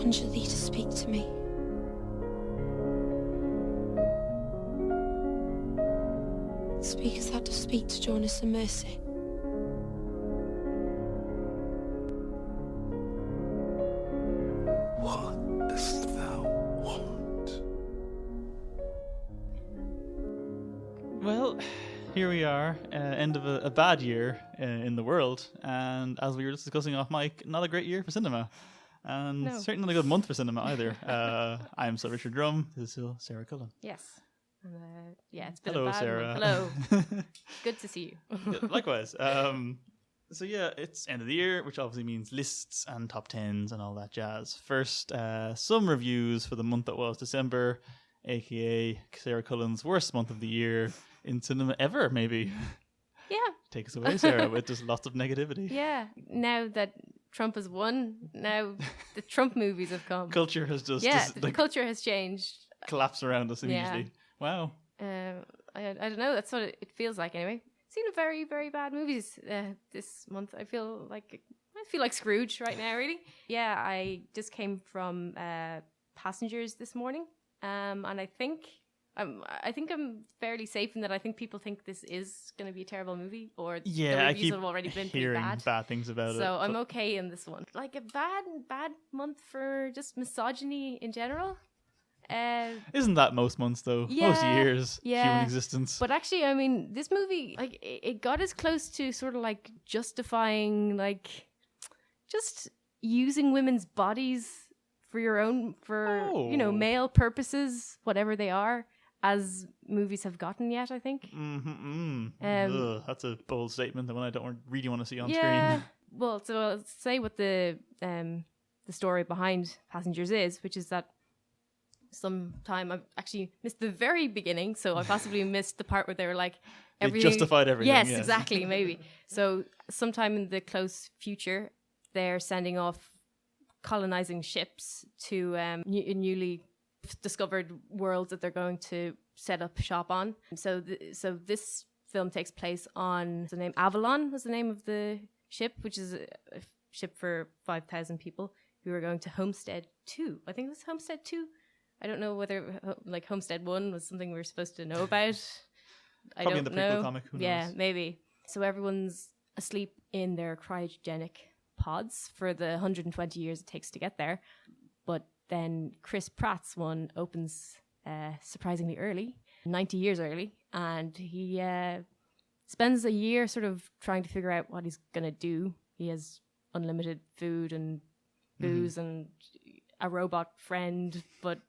conjure thee to speak to me. Speak as thou dost speak to Jonas and Mercy. What dost thou want? Well, here we are, end of a bad year in the world, and as we were just discussing off mic, not a great year for cinema, and certainly not a good month for cinema either. I'm Sir Richard Drumm. This is still Sarah Cullen. Yes. Yeah, it's been Hello, a bad Sarah. one. Hello. Good to see you. Yeah, likewise. So yeah, it's end of the year, which obviously means lists and top tens and all that jazz. First, some reviews for the month that was December, aka Sarah Cullen's worst month of the year in cinema ever, maybe. Yeah. Take us away, Sarah, with just lots of negativity. Yeah. Now that Trump has won, now the Trump movies have come. Culture has just, the culture has changed. Collapsed around us immediately. Wow. I don't know. That's what it feels like anyway. Seen a very, very bad movies this month. I feel like Scrooge right now, really. Yeah, I just came from Passengers this morning, and I think I'm fairly safe in that I think people think this is going to be a terrible movie, or the reviews have already been pretty bad things about it. So I'm okay in this one. Like a bad month for just misogyny in general. Isn't that most months though? Yeah, most years, human existence. But actually, I mean, this movie, like, it got as close to sort of like justifying, like, just using women's bodies for your own, male purposes, whatever they are, as movies have gotten yet, I think. That's a bold statement, the one I don't really want to see on yeah, screen. Well, so I'll say what the story behind Passengers is, which is that sometime I've actually missed the very beginning, so I possibly missed the part where they were like everything. They justified everything. Yes, exactly, maybe. So sometime in the close future, they're sending off colonizing ships to newly discovered worlds that they're going to set up shop on. So this film takes place on the name Avalon was the name of the ship, which is a ship for 5,000 people who are going to Homestead 2. I think it was Homestead 2. I don't know whether like Homestead 1 was something we were supposed to know about. I Probably don't in the know. prequel comic. Who yeah, knows? maybe. So everyone's asleep in their cryogenic pods for the 120 years it takes to get there. But then Chris Pratt's one opens surprisingly early, 90 years early, and he spends a year sort of trying to figure out what he's going to do. He has unlimited food and booze and a robot friend, but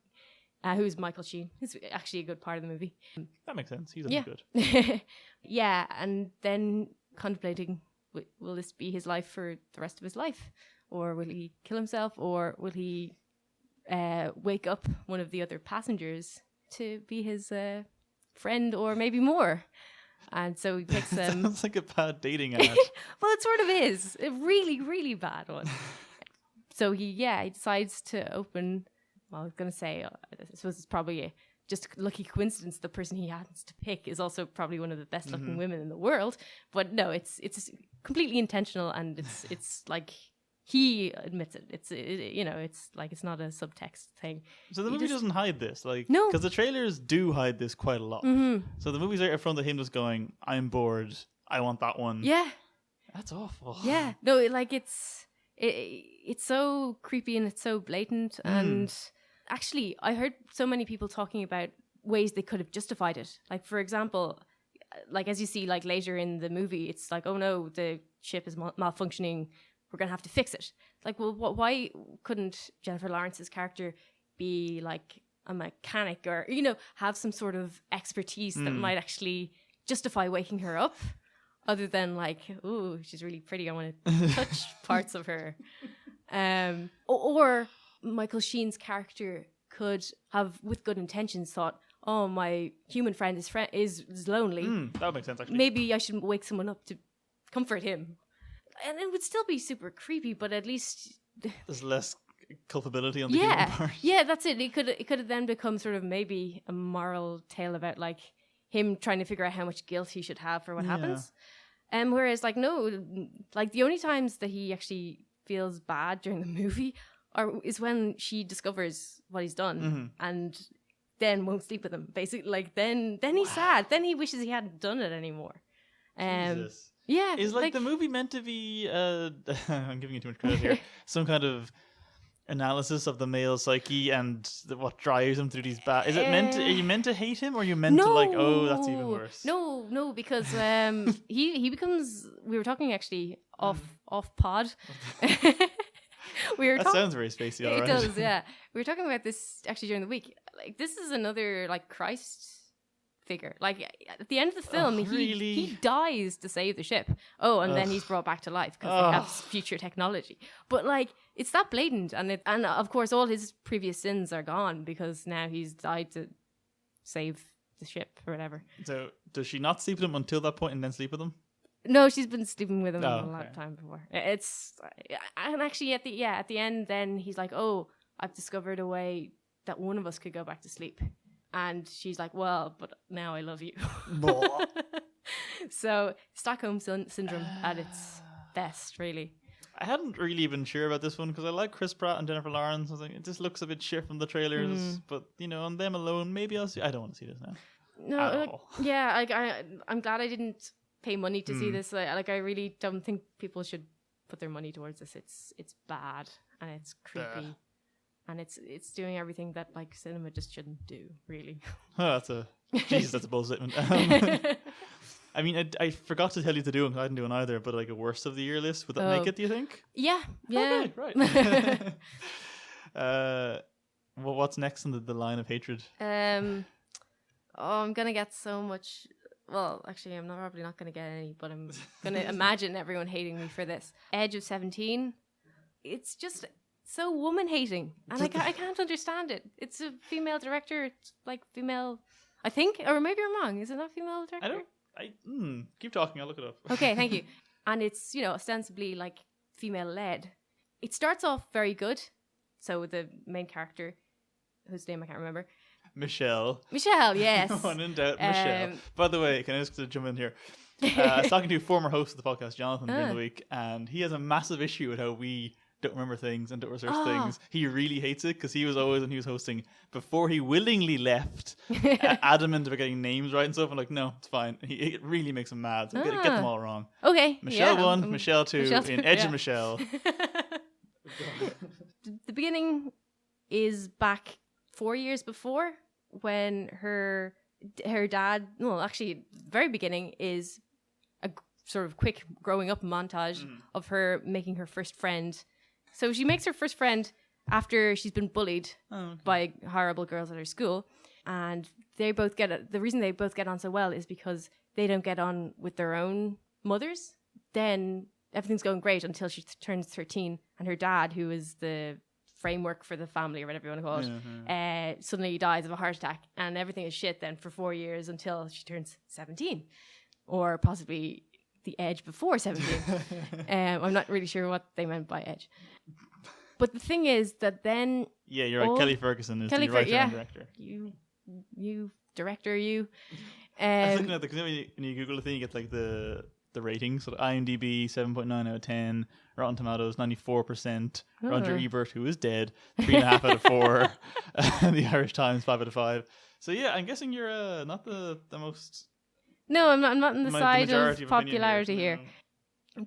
who's Michael Sheen. He's actually a good part of the movie. That makes sense. He's good. Yeah, and then contemplating, will this be his life for the rest of his life? Or will he kill himself? Or will he wake up one of the other passengers to be his friend or maybe more? And so he picks them. Sounds like a bad dating ad. Well, it sort of is. A really, really bad one. So he decides to open... Well, I was going to say, I suppose it's probably just a lucky coincidence the person he happens to pick is also probably one of the best looking women in the world. But no, it's completely intentional, and it's like he admits it. It's like it's not a subtext thing. So the movie doesn't hide this, like, no, because the trailers do hide this quite a lot. So the movie's right in front of him, just going, "I'm bored. I want that one." Yeah, that's awful. Yeah, no, like it's so creepy and it's so blatant. And actually, I heard so many people talking about ways they could have justified it. Like, for example, like as you see, like later in the movie, it's like, oh no, the ship is malfunctioning. We're going to have to fix it. Like, well, why couldn't Jennifer Lawrence's character be like a mechanic or, have some sort of expertise that might actually justify waking her up? Other than like, ooh, she's really pretty, I want to touch parts of her. Or Michael Sheen's character could have, with good intentions, thought, oh, my human friend is lonely. That would make sense, actually. Maybe I should wake someone up to comfort him. And it would still be super creepy, but at least... There's less culpability on the human part. Yeah, that's it. It could have then become sort of maybe a moral tale about like him trying to figure out how much guilt he should have for what happens. Whereas like, no, like the only times that he actually feels bad during the movie is when she discovers what he's done Mm-hmm. and then won't sleep with him. Basically, like then he's sad. Then he wishes he hadn't done it anymore. Jesus. Yeah, Is like the movie meant to be? I'm giving you too much credit here. Some kind of analysis of the male psyche and what drives him through these bad. Is it meant? Are you meant to hate him, or are you meant to like? Oh, that's even worse. No, because he becomes. We were talking actually off pod. That sounds very spacey. All It right. does, yeah. We were talking about this actually during the week. Like, this is another like Christ figure. Like at the end of the film, he dies to save the ship. Oh, and then he's brought back to life because they have future technology. But like, it's that blatant, and of course all his previous sins are gone because now he's died to save the ship or whatever. So does she not sleep with him until that point, and then sleep with him? No, she's been sleeping with him a okay. lot of time before. It's and actually at the end, then he's like, "Oh, I've discovered a way that one of us could go back to sleep," and she's like, "Well, but now I love you." So Stockholm syndrome at its best, really. I hadn't really been sure about this one because I like Chris Pratt and Jennifer Lawrence. I was like, it just looks a bit shit from the trailers, but you know, on them alone, maybe I'll see. I don't want to see this now. No, I'm glad I didn't pay money to see this. Like I really don't think people should put their money towards this. It's bad and it's creepy and it's doing everything that like cinema just shouldn't do, really. Oh, that's a bold statement. I mean, I forgot to tell you to do it because I didn't do it either, but like a worst of the year list, would that make it, do you think? Yeah. Okay, right. Well, what's next on the line of hatred? I'm gonna get so much. Well, actually, I'm probably not going to get any, but I'm going to imagine everyone hating me for this. Edge of 17. It's just so woman-hating, and I can't understand it. It's a female director. It's like female, I think, or maybe I'm wrong. Is it not female director? Keep talking. I'll look it up. Okay, thank you. And it's, ostensibly like female-led. It starts off very good. So the main character, whose name I can't remember, Michelle, yes. When in doubt, Michelle. By the way, can I just jump in here? I was talking to a former host of the podcast, Jonathan, during the week, and he has a massive issue with how we don't remember things and don't research things. He really hates it because he was always, when he was hosting, before he willingly left, adamant about getting names right and stuff. I'm like, no, it's fine. It really makes him mad. So get them all wrong. Okay. Michelle 1, Michelle 2, in Edge of Michelle. The beginning is back 4 years before, when her dad, well, actually, very beginning is a sort of quick growing up montage of her making her first friend. So she makes her first friend after she's been bullied by horrible girls at her school, and they both the reason they both get on so well is because they don't get on with their own mothers. Then everything's going great until she turns 13, and her dad, who is the framework for the family or whatever you want to call it, suddenly dies of a heart attack, and everything is shit then for 4 years until she turns 17, or possibly the edge before 17. I'm not really sure what they meant by edge, but the thing is that then you're right, Kelly Ferguson is the writer and director. You director, you I was looking at because when you Google the thing, you get like the ratings. So IMDb 7.9 out of 10, Rotten Tomatoes 94%, Roger Ebert, who is dead, 3.5 out of 4, and the Irish Times 5 out of 5. So yeah, I'm guessing you're not the most. No, I'm not on the side of popularity here.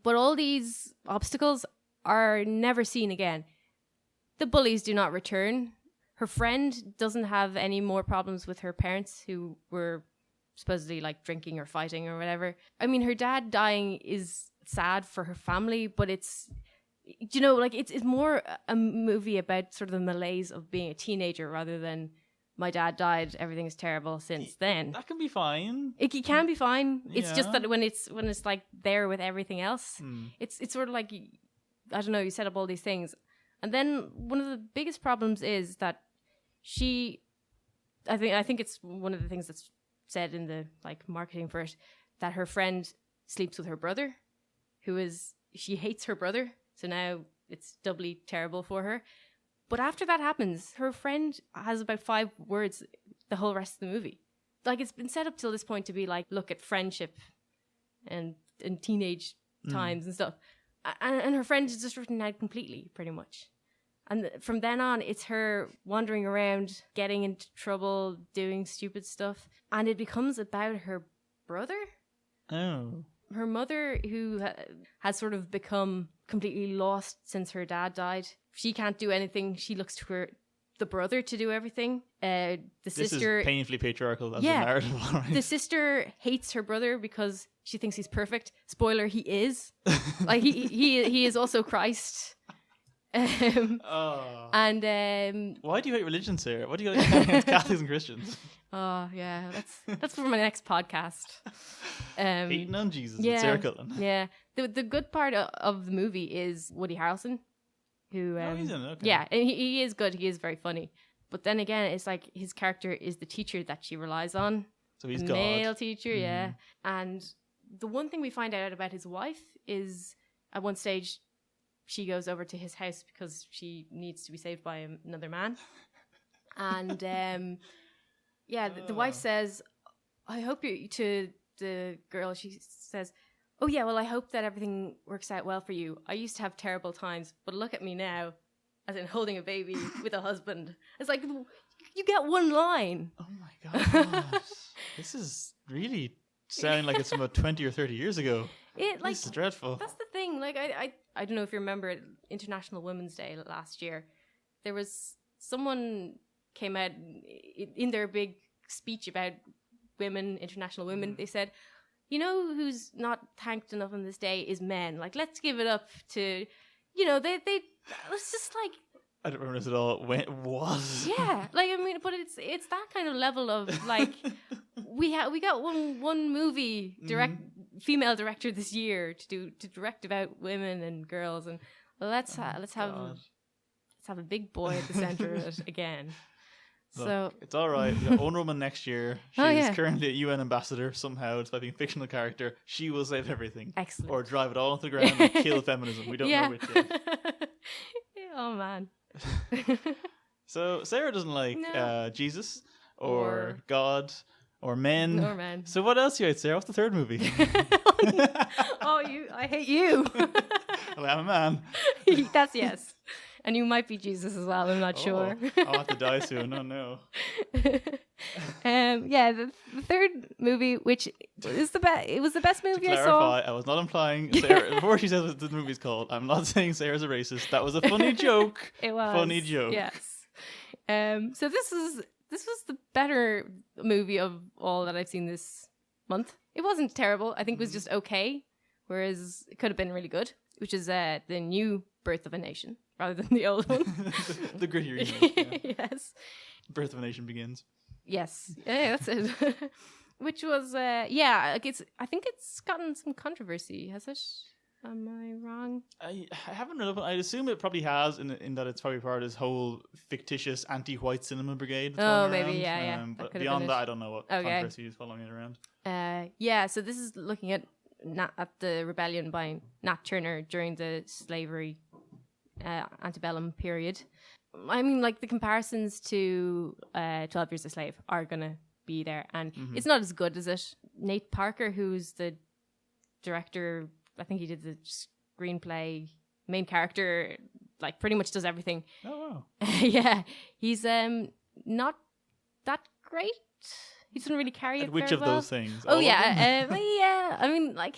But all these obstacles are never seen again. The bullies do not return. Her friend doesn't have any more problems with her parents, who were supposedly like drinking or fighting or whatever. I mean, her dad dying is sad for her family, but it's more a movie about sort of the malaise of being a teenager rather than my dad died, everything is terrible since then. That can be fine. It can be fine. It's just that when it's like there with everything else, it's sort of like, I don't know, you set up all these things. And then one of the biggest problems is that I think it's one of the things that's said in the like marketing for it, that her friend sleeps with her brother, she hates her brother, so now it's doubly terrible for her. But after that happens, her friend has about 5 words the whole rest of the movie. Like, it's been set up till this point to be like, look at friendship and teenage times and stuff, and her friend is just written out completely, pretty much. And from then on, it's her wandering around, getting into trouble, doing stupid stuff. And it becomes about her brother. Oh. Her mother, who has sort of become completely lost since her dad died. She can't do anything. She looks to the brother to do everything. The sister is painfully patriarchal as a Yeah. narrative, all right? The sister hates her brother because she thinks he's perfect. Spoiler, he is. Like he is also Christ. And why do you hate religion, Sarah? What do you got against Catholics and Christians? oh yeah, that's for my next podcast. Hating on Jesus yeah, with Sarah Cullen. Yeah. The good part of the movie is Woody Harrelson, who He's in it, okay. yeah, and he is good. He is very funny. But then again, it's like his character is the teacher that she relies on. So he's the God. male teacher, yeah. And the one thing we find out about his wife is at one stage she goes over to his house because she needs to be saved by another man. And the wife says, I hope you, to the girl, she says, oh yeah, well, I hope that everything works out well for you. I used to have terrible times, but look at me now, as in holding a baby with a husband. It's like, you get one line. Oh my God. This is really sounding like it's from about 20 or 30 years ago. This is dreadful. That's the thing. Like, I don't know if you remember International Women's Day last year. There was someone came out in their big speech about women, international women. They said, you know who's not thanked enough on this day is men. Like, let's give it up to, they it's just like, I don't remember this at all. When it was. yeah, like, I mean, but it's that kind of level of like, we got one movie female director this year to direct about women and girls, and let's have a big boy at the center of it again. Look, so it's all right. We got Owen Roman next year. She's yeah. currently a UN ambassador somehow, despite being a fictional character. She will save everything. Excellent. Or drive it all into the ground and kill feminism. We don't know which yet. Oh man. So Sarah doesn't like No. Jesus or God or men. Or men. So what else you hate, Sarah? What's the third movie? I hate you. Well, I'm a man. That's yes. And you might be Jesus as well, I'm not sure. I'll have to die soon. Oh no. The third movie, which is it was the best movie To I saw. clarify, I was not implying Sarah before she says what the movie's called. I'm not saying Sarah's a racist. That was a funny joke. It was Funny joke. Yes. So this was the better movie of all that I've seen this month. It wasn't terrible. I think it was just okay, whereas it could have been really good, which is the new Birth of a Nation rather than the old one. The grittier remake, yeah. Yes. Birth of a Nation begins. Yes. Yeah, that's it. Which was I think it's gotten some controversy, has it? Am I wrong? I haven't read up. I assume it probably has, in that it's probably part of this whole fictitious anti-white cinema brigade. That's going maybe, around. yeah. But beyond that, I don't know what Okay. controversy is following it around. So this is looking at the rebellion by Nat Turner during the slavery antebellum period. I mean, like, the comparisons to 12 Years a Slave are gonna be there, and it's not as good as it. Nate Parker, who's the director, I think he did the screenplay, main character, like, pretty much does everything. Oh, wow. Yeah, he's not that great. He doesn't really carry it Which very of well. those things? Oh All of yeah, them? yeah. I mean, like,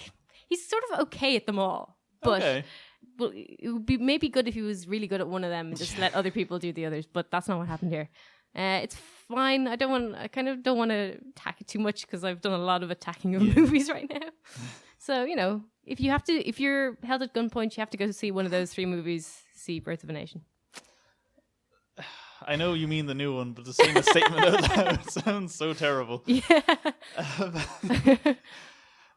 he's sort of okay at them all, but Okay. well, it would be maybe good if he was really good at one of them and just let other people do the others. But that's not what happened here. It's fine. I kind of don't want to attack it too much because I've done a lot of attacking of movies right now. So, if you're held at gunpoint, you have to go see one of those 3 movies. See Birth of a Nation. I know you mean the new one, but to saying the statement out loud sounds so terrible. Yeah.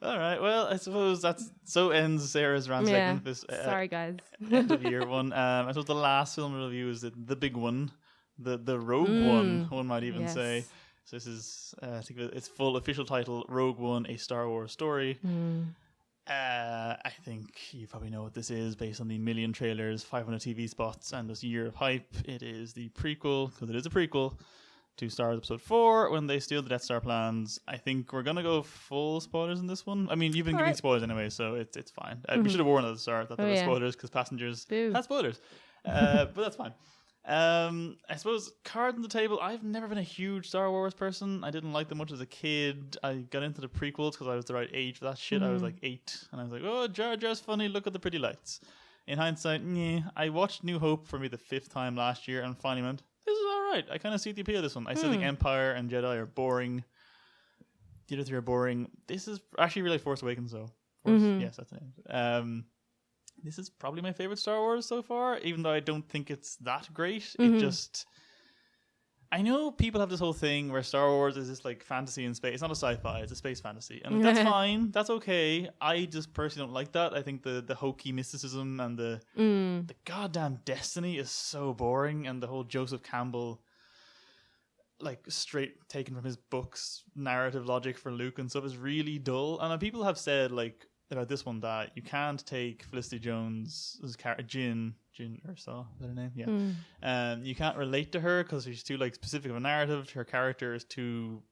All right. Well, I suppose so ends Sarah's rant segment. This Sorry, guys. end of year one. I suppose the last film review is the big one, the Rogue One might even say. So this is I think its full official title, Rogue One: A Star Wars Story. I think you probably know what this is based on the million trailers, 500 TV spots, and this year of hype. It is the prequel, because it is a prequel, to Star Wars Episode 4, when they steal the Death Star plans. I think we're going to go full spoilers in this one. I mean, you've been giving spoilers anyway, so it's fine. We should have warned at the start that there were spoilers, because Passengers had spoilers. But that's fine. I suppose cards on the table. I've never been a huge Star Wars person. I didn't like them much as a kid. I got into the prequels because I was the right age for that shit. I was like 8, and I was like, "Oh, Jar Jar's funny. Look at the pretty lights." In hindsight, I watched New Hope for me the 5th time last year, and finally went, "This is all right. I kind of see the appeal of this one." I still think Empire and Jedi are boring. The other 3 are boring. This is actually really Force Awakens, though. Yes, that's the name. This is probably my favorite Star Wars so far, even though I don't think it's that great. It just... I know people have this whole thing where Star Wars is this like fantasy in space. It's not a sci-fi, it's a space fantasy. And that's fine, that's okay. I just personally don't like that. I think the hokey mysticism and the goddamn destiny is so boring, and the whole Joseph Campbell, like straight taken from his books, narrative logic for Luke and stuff is really dull. And people have said like about this one that you can't take Felicity Jones' character Jin Erso, is that her name? Yeah. You can't relate to her because she's too like specific of a narrative. Her character is too,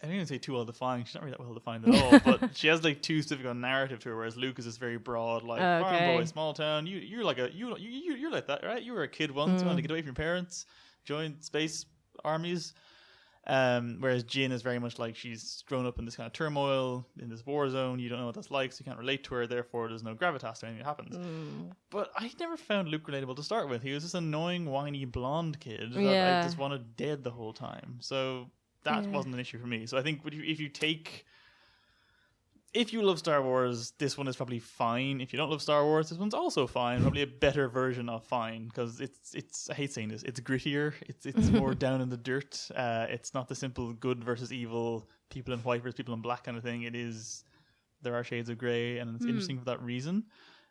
I don't even say too well defined. She's not really that well defined at all, but she has like too specific of a narrative to her, whereas Luke is this very broad, like farm boy, small town. You're like you're like that, right? You were a kid once, you wanted to get away from your parents, join space armies. Whereas Jin is very much like she's grown up in this kind of turmoil, in this war zone. You don't know what that's like, so you can't relate to her. Therefore, there's no gravitas to anything that happens. But I never found Luke relatable to start with. He was this annoying, whiny, blonde kid that I just wanted dead the whole time. So that wasn't an issue for me. So I think if you love Star Wars, this one is probably fine. If you don't love Star Wars, this one's also fine. Probably a better version of fine, because it's I hate saying this, it's grittier. It's more down in the dirt. It's not the simple good versus evil, people in white versus people in black kind of thing. There are shades of grey, and it's interesting for that reason.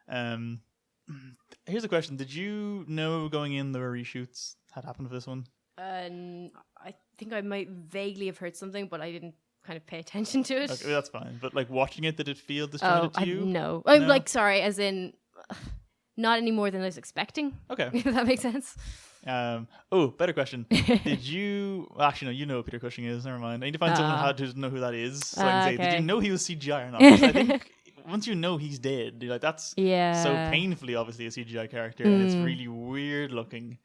Here's a question: did you know going in there were reshoots had happened for this one? I think I might vaguely have heard something, but I didn't kind of pay attention to it. Okay, that's fine. But like watching it, did it feel disjointed to you? No. I'm like, sorry, as in not any more than I was expecting. Okay. If that makes sense. Better question. Did you... Actually, no, you know who Peter Cushing is. Never mind. I need to find someone who doesn't know who that is. So I can say, did you know he was CGI or not? 'Cause I think once you know he's dead, you're like, that's so painfully obviously a CGI character, and it's really weird looking.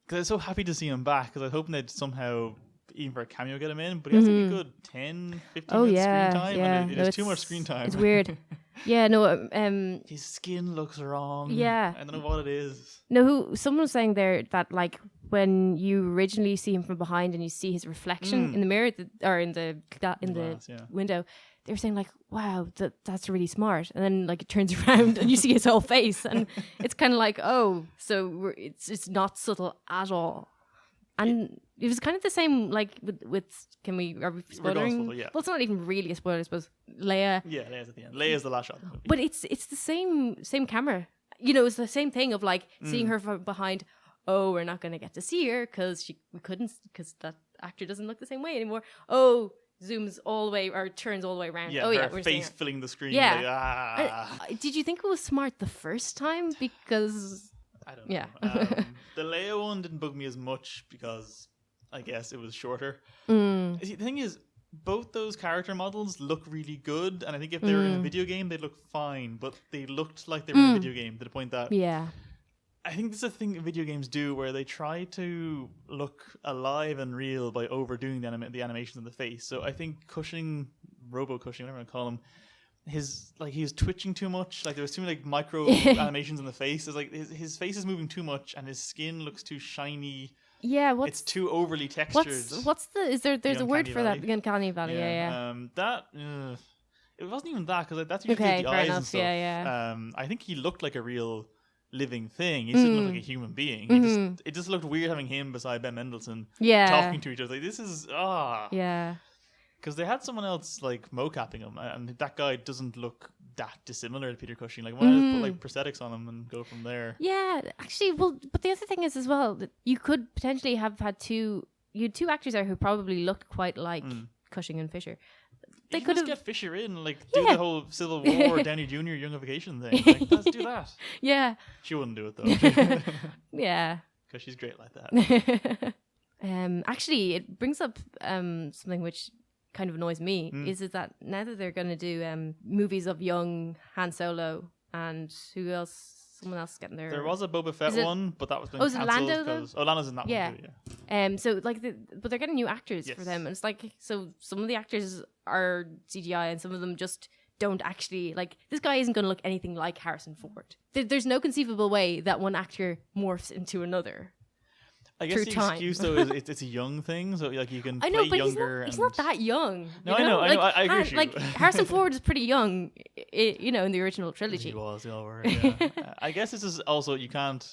Because I was so happy to see him back, because I was hoping they'd somehow... even for a cameo get him in, but he has to be good 10, 15 minutes screen time, and it is too much screen time. It's weird. His skin looks wrong. Yeah. I don't know what it is. No, someone was saying there that like when you originally see him from behind and you see his reflection in the mirror or in the glass, window, they were saying like, wow, that's really smart. And then like it turns around and you see his whole face, and it's kind of like, oh, so it's not subtle at all. And it was kind of the same, like with are we spoiling? Yeah. Well, it's not even really a spoiler, I suppose. Leia. Yeah, Leia's at the end. Leia's the last shot of the movie. But it's the same camera. You know, it's the same thing of like seeing her from behind. Oh, we're not going to get to see her because we couldn't, because that actor doesn't look the same way anymore. Oh, zooms all the way or turns all the way around. Yeah, her face filling the screen. Yeah. Like, did you think it was smart the first time? Because I don't know. The Leia one didn't bug me as much because I guess it was shorter. See, the thing is, both those character models look really good, and I think if they were in a video game, they'd look fine, but they looked like they were in a video game to the point that I think this is a thing that video games do where they try to look alive and real by overdoing the animations in the face. So I think Cushing, Robo-Cushing, whatever I call him, he was twitching too much. Like there was too many like micro animations in the face. It's like his face is moving too much, and his skin looks too shiny. Yeah, it's too overly textured. What's there's a word for that? The uncanny valley. Yeah. It wasn't even that, because that's usually the eyes and stuff. Yeah. I think he looked like a real living thing. He didn't look like a human being. It just looked weird having him beside Ben Mendelsohn talking to each other. Like, this is because they had someone else like mocapping him, and that guy doesn't look that dissimilar to Peter Cushing. Like, why not just put like prosthetics on him and go from there? Yeah, actually, well, but the other thing is as well that you could potentially have had two actors there who probably looked quite like Cushing and Fisher. They could have get Fisher in, like do the whole Civil War Downey Jr. Young Vacation thing. Like, let's do that. Yeah, she wouldn't do it though. Yeah, because she's great like that. Actually, it brings up something which kind of annoys me is that now that they're going to do movies of young Han Solo and who else? someone else is getting their. There was a Boba Fett one, but that was been is it cancelled Lando, though? because Lando's in that Yeah. one too. Yeah. So like, but they're getting new actors for Yes. them, and it's like, so some of the actors are CGI, and some of them just don't actually like. This guy isn't going to look anything like Harrison Ford. There's no conceivable way that one actor morphs into another. I guess Through the time. excuse though is it's a young thing, so like you can I play know, but younger. he's not that young. No, you know? I know, I agree with you. Like Harrison Ford is pretty young, you know, in the original trilogy. He was, they all were. Yeah. I guess this is also you can't.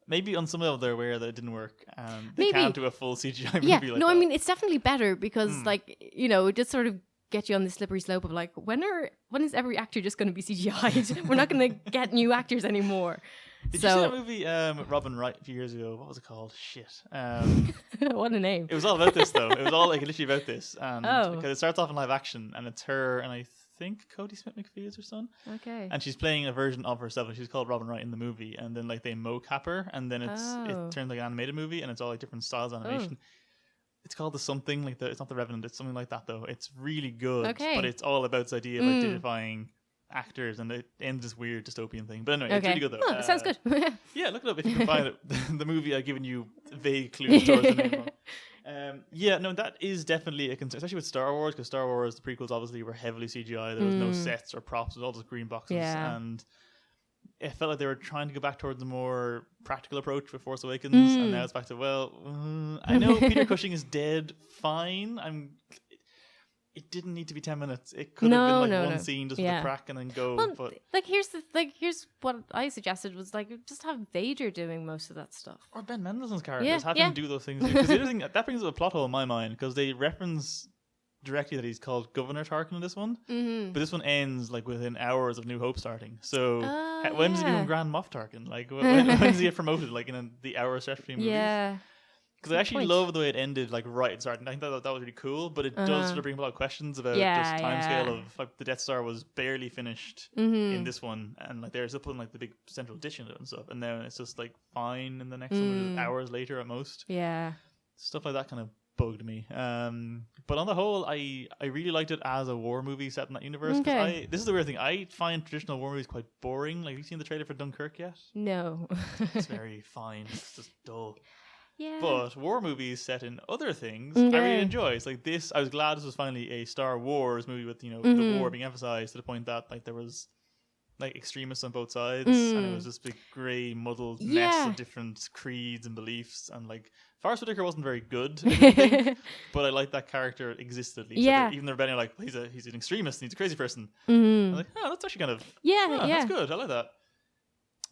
Maybe on some level they're aware that it didn't work, and they Maybe. can't do a full CGI movie Yeah, like no, that. I mean it's definitely better because like, you know, it just sort of get you on the slippery slope of like when is every actor just going to be CGI'd? We're not going to get new actors anymore. Did you see that movie with Robin Wright a few years ago? What was it called? Shit. What a name. It was all about this though. It was all like literally about this, and Oh. because it starts off in live action, and it's her and I think Cody Smith McPhee is her son, Okay. and she's playing a version of herself. And she's called Robin Wright in the movie, and then like they mocap her, and then it turns like an animated movie, and it's all like different styles of animation. It's called the something like it's not the Revenant. It's something like that though. It's really good, Okay. but it's all about this idea of like digifying actors, and it ends this weird dystopian thing. But anyway, it's really good though. Oh, it sounds good. Yeah, look it up if you can find it. The movie I've given you vague clues towards the name of. Yeah, no, that is definitely a concern, especially with Star Wars, because Star Wars, the prequels obviously were heavily CGI. There was no sets or props, it was all just green boxes. Yeah. And it felt like they were trying to go back towards a more practical approach with Force Awakens, and now it's back to, I know Peter Cushing is dead, fine. It didn't need to be 10 minutes. It could have been like one scene just with a crack and then go. Well, but here's what I suggested was like just have Vader doing most of that stuff. or Ben Mendelsohn's characters, Yeah, have yeah. him do those things. Because the other thing that brings up a plot hole in my mind, because they reference directly that he's called Governor Tarkin in this one, but this one ends like within hours of New Hope starting. So when does he become Grand Moff Tarkin? Like when does he get promoted? Like in the hour stretch between movies? Yeah. Because I actually love the way it ended, like right at the start. And I think that was really cool, but it does sort of bring up a lot of questions about just timescale of like the Death Star was barely finished in this one, and like they're still putting like the big central dish in it and stuff, and then it's just like fine in the next one, just hours later at most. Yeah. Stuff like that kind of bugged me. But on the whole, I really liked it as a war movie set in that universe. 'Cause Okay. this is the weird thing. I find traditional war movies quite boring. Like, have you seen the trailer for Dunkirk yet? No. It's very fine. It's just dull. Yeah. But war movies set in other things, I really enjoy. It's like this. I was glad this was finally a Star Wars movie with the war being emphasized to the point that like there was like extremists on both sides, and it was this big grey muddled mess of different creeds and beliefs. And like Forrest Whitaker wasn't very good, I didn't think, but I like that character existed at least. Yeah. Even though they're like, well, he's an extremist, and he's a crazy person. I'm like, oh, that's actually kind of that's good. I like that.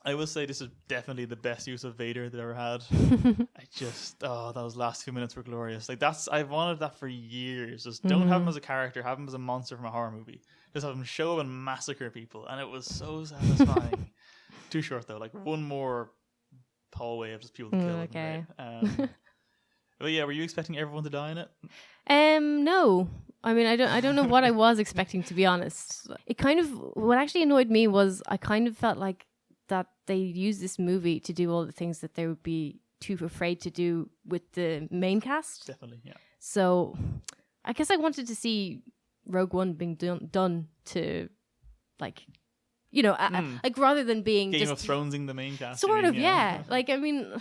I will say this is definitely the best use of Vader they've ever had. I just, those last few minutes were glorious. Like I've wanted that for years. Just don't have him as a character, have him as a monster from a horror movie. Just have him show up and massacre people, and it was so satisfying. Too short though, like one more hallway of just people to kill. Okay. But yeah, were you expecting everyone to die in it? No. I mean, I don't know what I was expecting, to be honest. It kind of, what actually annoyed me was I kind of felt like that they used this movie to do all the things that they would be too afraid to do with the main cast. Definitely, yeah. So I guess I wanted to see Rogue One being done to, like, like rather than being Game just of Thronesing the main cast. sort of, yeah. Like, I mean,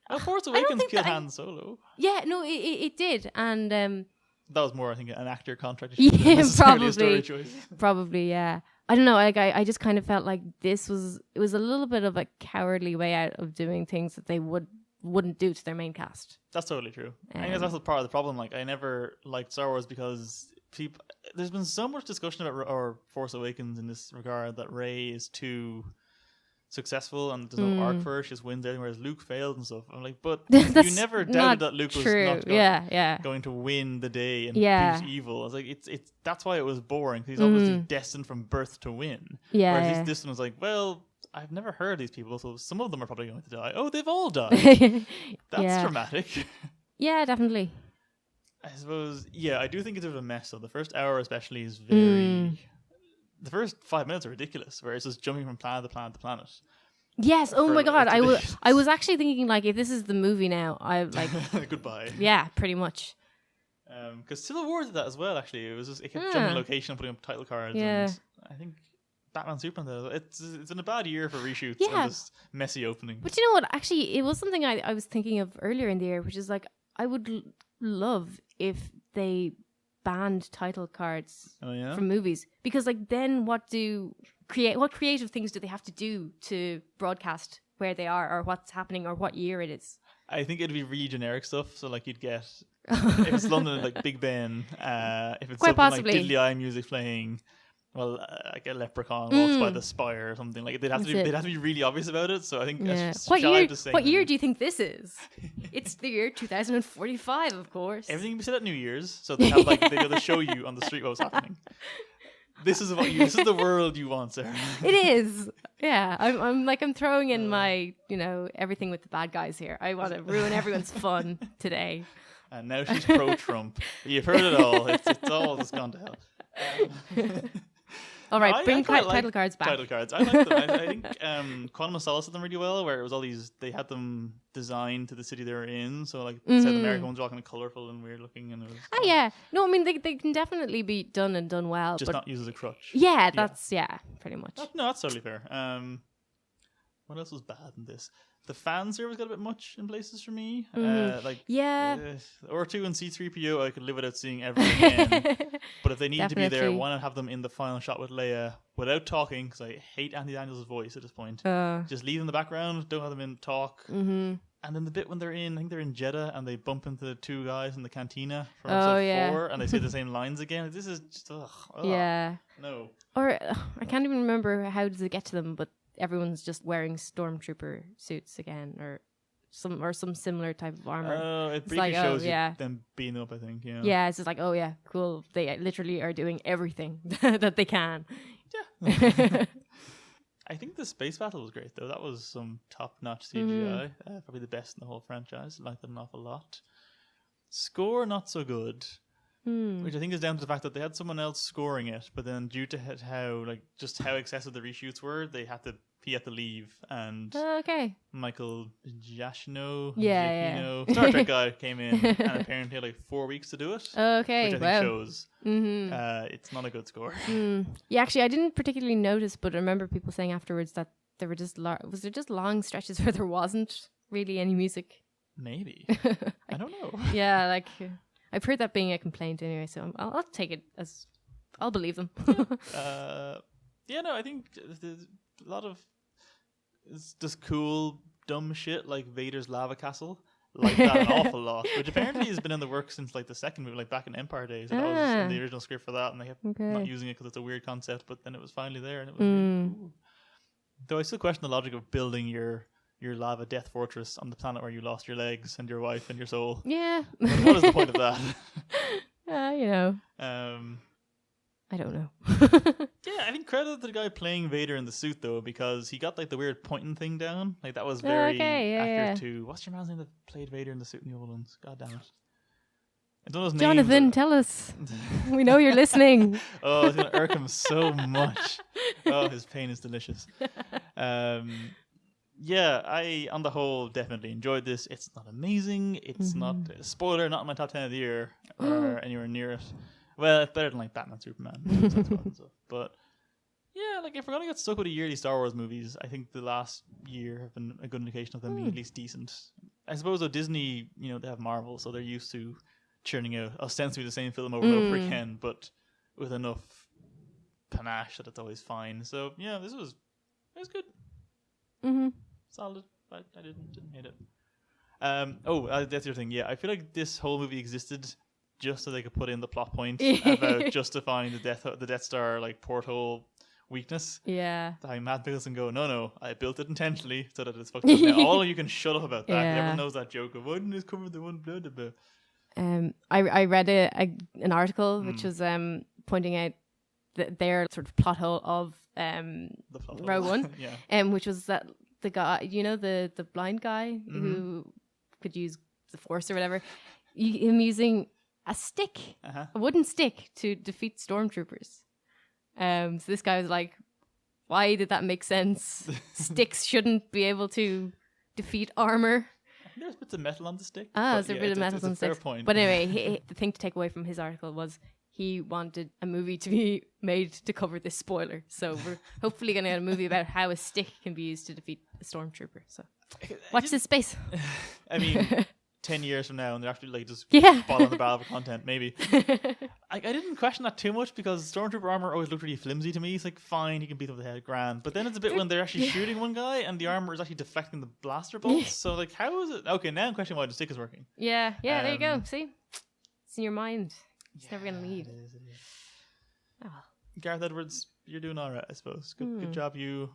well, Force Awakens think killed that Han Solo. yeah, no, it did, and That was more, I think, an actor contract. Yeah, A story probably. choice. Probably, yeah. I don't know. Like, I just kind of felt like it was a little bit of a cowardly way out of doing things that they wouldn't do to their main cast. That's totally true. I guess that's part of the problem. Like, I never liked Star Wars because there's been so much discussion about Force Awakens in this regard that Rey is too successful and there's no arc for her. She just wins everything, whereas Luke failed and stuff. I'm like, but you never doubted that Luke was not going to win the day and beat evil. I was like, it's that's why it was boring, because he's obviously destined from birth to win. Whereas this one was like, well, I've never heard of these people, so some of them are probably going to die. Oh, they've all died. That's dramatic. Yeah, definitely. I suppose, yeah, I do think it's a bit of a mess though. The first hour especially is very... The first 5 minutes are ridiculous, where it's just jumping from planet to planet to planet. Yes. Oh my God. I was actually thinking, like, if this is the movie now, I like goodbye. Yeah, pretty much. Because Civil War did that as well. Actually, it kept jumping location and putting up title cards. Yeah. And I think Batman Superman though. It's been a bad year for reshoots Yeah. and just messy opening. But you know what? Actually, it was something I was thinking of earlier in the year, which is like, I would love if they banned title cards Oh yeah. from movies, because like then what creative things do they have to do to broadcast where they are or what's happening or what year it is? I think it'd be really generic stuff. So like you'd get if it's London, like Big Ben. If it's Quite something possibly. like Diddley Eye music playing. Well, like a leprechaun walks by the spire or something. Like they'd have to be really obvious about it. So I think it's What shy year? to say What year anything. do you think this is? It's the year 2045, of course. Everything can be said at New Year's, so they have like they got to show you on the street what's happening. This is the world you want, Sarah. It is. Yeah, I'm throwing in my, everything with the bad guys here. I want to ruin everyone's fun today. And now she's pro-Trump. You've heard it all. It's all just gone to hell. All right, I bring quite like title cards back. Title cards. I like them. I think Quantum of Solace did them really well, where it was all these. They had them designed to the city they were in. So like South American ones were all kind of colorful and weird looking, and it was Oh yeah, no, I mean they can definitely be done and done well, just but not used as a crutch. yeah, that's pretty much. No, that's totally fair. What else was bad in this? The fan service got a bit much in places for me. Yeah. R2 and C3PO, I could live without seeing ever again. But if they need to be there, Definitely. why not have them in the final shot with Leia without talking? Because I hate Andy Daniels' voice at this point. Just leave them in the background, don't have them in talk. Mm-hmm. And then the bit when they're in, I think they're in Jeddah, and they bump into the two guys in the cantina from Oh, episode yeah. 4, and they say the same lines again. This is just, Yeah. no. Or I can't even remember how does it get to them, but everyone's just wearing stormtrooper suits again, or some similar type of armor. Oh, it It's briefly like, shows yeah. you them beating them up, I think. Yeah. Yeah, it's just like, oh yeah, cool. They literally are doing everything that they can. Yeah. I think the space battle was great, though. That was some top-notch CGI. Probably the best in the whole franchise. I liked it an awful lot. Score, not so good. Which I think is down to the fact that they had someone else scoring it, but then due to how excessive the reshoots were, he had to leave, and Okay. Michael Giacchino, Yeah. Star Trek guy came in and apparently had like 4 weeks to do it. Okay. Which I think Wow. shows it's not a good score. Yeah, actually, I didn't particularly notice, but I remember people saying afterwards that there were just was there just long stretches where there wasn't really any music. Maybe. I don't know. Yeah, like I've heard that being a complaint anyway, so I'll take it as I'll believe them. No, I think there's a lot of it's just cool, dumb shit like Vader's lava castle. Like that an awful lot, which apparently has been in the works since like the second movie, like back in Empire days. That was in the original script for that, and they kept not using it because it's a weird concept. But then it was finally there, and it was really cool. Though I still question the logic of building your lava death fortress on the planet where you lost your legs and your wife and your soul. Yeah. What is the point of that? I don't know. Yeah, I think credit to the guy playing Vader in the suit though, because he got like the weird pointing thing down. Like that was very accurate to what's your man's name that played Vader in the suit in the old ones? God damn it. I don't know his name. Jonathan, tell us. We know you're listening. Oh, it's gonna irk him so much. Oh, his pain is delicious. Yeah, I on the whole definitely enjoyed this. It's not amazing. It's not spoiler, not in my top 10 of the year or anywhere near it. Well, it's better than like Batman, Superman, Suicide Squad and stuff. But yeah, like if we're gonna get stuck with the yearly Star Wars movies, I think the last year have been a good indication of them being at least decent. I suppose though Disney, they have Marvel, so they're used to churning out ostensibly the same film over and over again, but with enough panache that it's always fine. So yeah, it was good. Solid, but I didn't hate it. That's the other thing. Yeah, I feel like this whole movie existed just so they could put in the plot point about justifying the Death Star like porthole weakness. Yeah. How Matt Mikkelsen go, no, I built it intentionally so that it's fucked up. Now, all of you can shut up about that. Yeah. Everyone knows that joke of why didn't this cover the one blah blah blah. I read an article which was pointing out their sort of plot hole of The plot Rogue hole. One, Yeah. which was that the guy, the blind guy who could use the Force or whatever, him using a stick, a wooden stick to defeat stormtroopers. So this guy was like, why did that make sense? Sticks shouldn't be able to defeat armor. There's bits of metal on the stick. There's a bit of metal on the stick. stick. Fair point. But anyway, the thing to take away from his article was he wanted a movie to be made to cover this spoiler. So we're hopefully going to get a movie about how a stick can be used to defeat a stormtrooper. So watch this space. I mean, 10 years from now, and they're actually like just Yeah. ball on the barrel for content, maybe. I didn't question that too much because stormtrooper armor always looked really flimsy to me. It's like, fine, he can beat up the head, grand. But then it's a bit when they're actually shooting one guy and the armor is actually deflecting the blaster bolts. So like, how is it? Okay, now I'm questioning why the stick is working. Yeah, there you go. See? It's in your mind. It's never going to leave. It is. Oh. Gareth Edwards, you're doing alright, I suppose. Good job, you.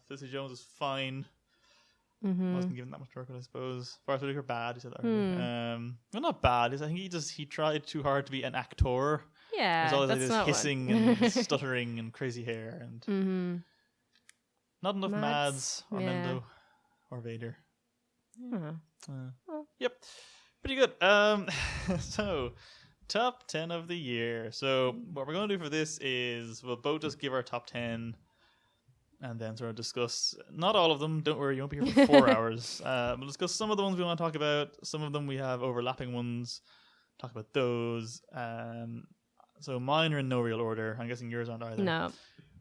Felicity Jones is fine. Wasn't given that much work, I suppose. Forrest Whitaker, bad. He said that earlier. Well, not bad. I think he tried too hard to be an actor. Yeah, There's always like that's this not hissing and stuttering and crazy hair and not enough Mads or Mendo or Vader. Yep, pretty good. So top 10 of the year. So what we're going to do for this is we'll both just give our top 10 and then sort of discuss, not all of them, don't worry, you won't be here for 4 hours. We'll discuss some of the ones we want to talk about. Some of them we have overlapping ones. Talk about those. So mine are in no real order. I'm guessing yours aren't either. No.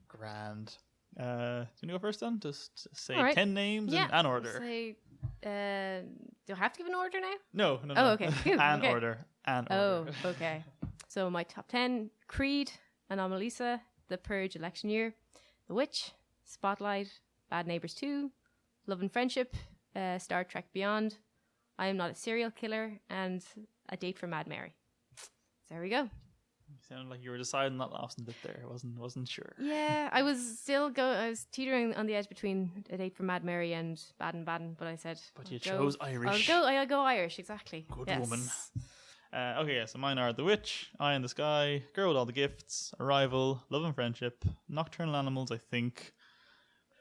Grand. Do you want to go first then? Just say right. 10 names in an order. Say, do I have to give an order now? No. Oh, okay. Phew, An okay. order. Oh, okay. So my top 10: Creed, Anomalisa, The Purge Election Year, The Witch, Spotlight, Bad Neighbors 2, Love and Friendship, Star Trek Beyond, I Am Not a Serial Killer, and A Date for Mad Mary. So there we go. You sounded like you were deciding that last bit there. I wasn't sure. Yeah, I was teetering on the edge between A Date for Mad Mary and Baden Baden, but I said, But you chose Irish. I'll go Irish, exactly. Good woman. Okay, so mine are The Witch, Eye in the Sky, Girl with All the Gifts, Arrival, Love and Friendship, Nocturnal Animals, I think,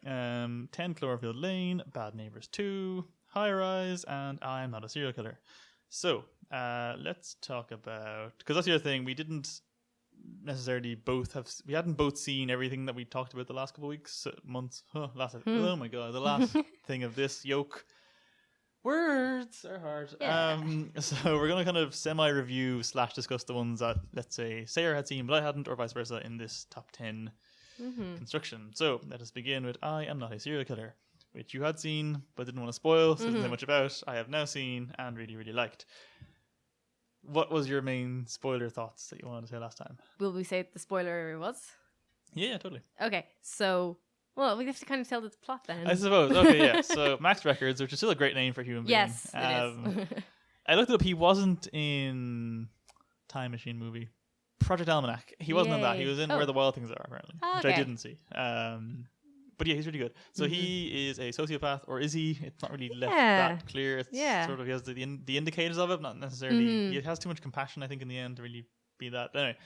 10 Cloverfield Lane, Bad Neighbors 2, High Rise, and I Am Not a Serial Killer. So, let's talk about, because that's the other thing, we didn't necessarily we hadn't both seen everything that we talked about the last couple of weeks, months, oh my god, the last thing of this yoke. Words are hard. Yeah. So we're going to kind of semi-review / discuss the ones that, let's say, Sarah had seen but I hadn't, or vice versa, in this top 10 construction. So let us begin with I Am Not a Serial Killer, which you had seen but didn't want to spoil, so didn't say much about. I have now seen and really, really liked. What was your main spoiler thoughts that you wanted to say last time? Will we say the spoiler was? Yeah, totally. Okay, so, well, we have to kind of tell the plot then. I suppose. Okay, yeah. So Max Records, which is still a great name for a human being. Yes, it is. I looked it up. He wasn't in Time Machine movie. Project Almanac. He wasn't in that. He was in Where the Wild Things Are, apparently, which I didn't see. But yeah, he's really good. So he is a sociopath, or is he? It's not really left that clear. It's sort of, he has the indicators of it, not necessarily. He has too much compassion, I think, in the end to really be that. But anyway,